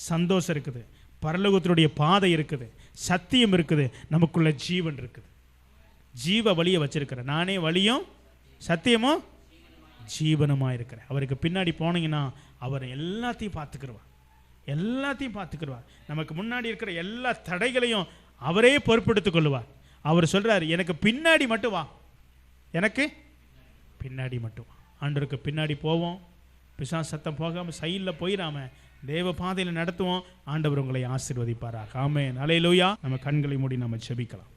சந்தோஷம் இருக்குது, பரலோகத்தினுடைய பாதை இருக்குது, சத்தியம் இருக்குது, நமக்குள்ள ஜீவன் இருக்குது. ஜீவ வழியை வச்சிருக்கிறேன். நானே வழியும் சத்தியமும் ஜீவனுமா இருக்கிறேன். அவருக்கு பின்னாடி போனீங்கன்னா அவர் எல்லாத்தையும் பார்த்துக்கிடுவார். நமக்கு முன்னாடி இருக்கிற எல்லா தடைகளையும் அவரே பொறுப்பெடுத்துக் கொள்ளுவார். அவர் சொல்றார், எனக்கு பின்னாடி மட்டும் வா, எனக்கு பின்னாடி மட்டும் வா. ஆண்டவருக்கு பின்னாடி போவோம். பிசாசு சத்தம் போகாமல் சைடில் போயிடாம தேவ பாதையில் நடத்துவோம். ஆண்டவர் உங்களை ஆசீர்வதிப்பாராக. ஆமென். அல்லேலூயா. நம்ம கண்களை மூடி நம்ம ஜெபிக்கலாம்.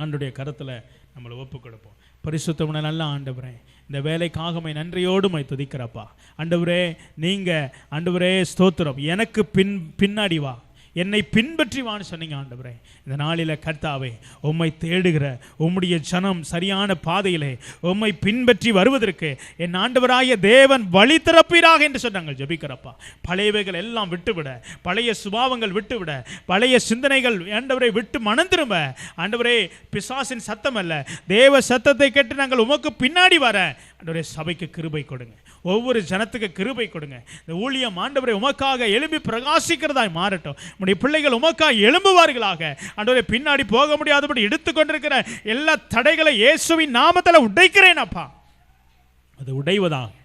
ஆண்டவருடைய கரத்தில் நம்மளை ஒப்பு கொடுப்போம். பரிசுத்தமான நல்ல ஆண்டவரே, இந்த வேலைக்காக நன்றியோடு துதிக்கிறப்பா. ஆண்டவரே, நீங்கள் ஆண்டவரே ஸ்தோத்திரம். எனக்கு பின்னாடி வா, என்னை பின்பற்றி வான்னு சொன்னீங்க ஆண்டவரே. இந்த நாளில் கர்த்தாவே, உம்மை தேடுகிற உம்முடைய ஜனம் சரியான பாதையிலே உம்மை பின்பற்றி வருவதற்கு என் ஆண்டவராய தேவன் வழி திறப்பீராக என்று சொன்னாங்க. ஜெபிக்கிறப்பா, பழையவைகள் எல்லாம் விட்டுவிட, பழைய சுபாவங்கள் விட்டுவிட, பழைய சிந்தனைகள் ஆண்டவரை விட்டு மனம் திரும்ப, ஆண்டவரே பிசாசின் சத்தம் அல்ல தேவ சத்தத்தை கேட்டு நாங்கள் உமக்கு பின்னாடி வர ஆண்டவரே சபைக்கு கிருபை கொடுங்க. ஒவ்வொரு ஜனத்துக்கு கிருபை கொடுங்க. இந்த ஊழியம் ஆண்டவரை உமக்காக எழும்பி பிரகாசிக்கிறதாய் மாறட்டும். உம்முடைய பிள்ளைகள் உமக்காக எழும்புவார்களாக. ஆண்டவரே, பின்னாடி போக முடியாதபடி எடுத்துக்கொண்டிருக்கிற எல்லா தடைகளை இயேசுவின் நாமத்தில் உடைக்கிறேன் அப்பா. அது உடைவதாக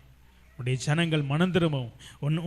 உடைய ஜனங்கள் மனம் திரும்பவும்,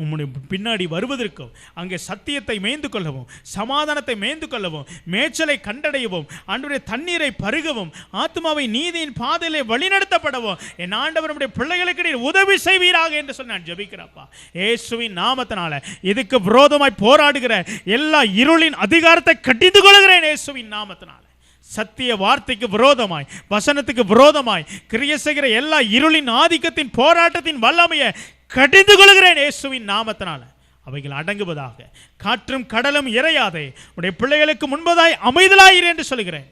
உம்முடைய பின்னாடி வருவதற்கும், அங்கே சத்தியத்தை மேய்ந்து கொள்ளவும், சமாதானத்தை மேய்ந்து கொள்ளவும், மேய்ச்சலை கண்டடையவும், ஆண்டவருடைய தண்ணீரை பருகவும், ஆத்மாவை நீதியின் பாதையிலே வழிநடத்தப்படவும் என் ஆண்டவர் நம்முடைய பிள்ளைகளுக்கு உதவி செய்வீராக என்று சொல்லி நான் ஜெபிக்கிறப்பா. இயேசுவின் நாமத்தினால இதுக்கு விரோதமாய் போராடுகிற எல்லா இருளின் அதிகாரத்தை கடிந்து கொள்கிறேன் இயேசுவின் நாமத்தினால. சத்திய வார்த்தைக்கு விரோதமாய், வசனத்துக்கு விரோதமாய் கிரியை செய்கிற எல்லா இருளின் ஆதிக்கத்தின் போராட்டத்தின் வல்லமையை கடிந்து கொள்கிறேன் இயேசுவின் நாமத்தினால. அவைகள் அடங்குவதாக. காற்றும் கடலும் இறையாதே, உடைய பிள்ளைகளுக்கு முன்பதாய் அமைதலாயிரு என்று சொல்கிறேன்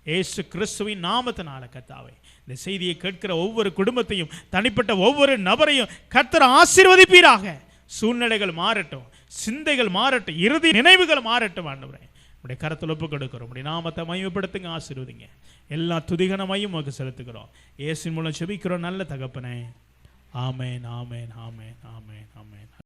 இயேசு கிறிஸ்துவின் நாமத்தினால. கர்த்தாவே, இந்த செய்தியை கேட்கிற ஒவ்வொரு குடும்பத்தையும், தனிப்பட்ட ஒவ்வொரு நபரையும் கர்த்தர் ஆசீர்வதிப்பீராக. சூழ்நிலைகள் மாறட்டும், சிந்தைகள் மாறட்டும், இறுதி நினைவுகள் மாறட்டும். ஆண்டவரே, உடைய கரத்தில் ஒப்பு கொடுக்கிறோம். உடைய நாமத்தை மகிமைப்படுத்துங்க, ஆசீர்வதிங்க. எல்லா துதிகனமையும் உங்களுக்கு செலுத்துகிறோம். இயேசுவின் மூலம் ஜெபிக்கிறோம் நல்ல தகப்பனே. ஆமென், ஆமென், ஆமென், ஆமென், ஆமென்.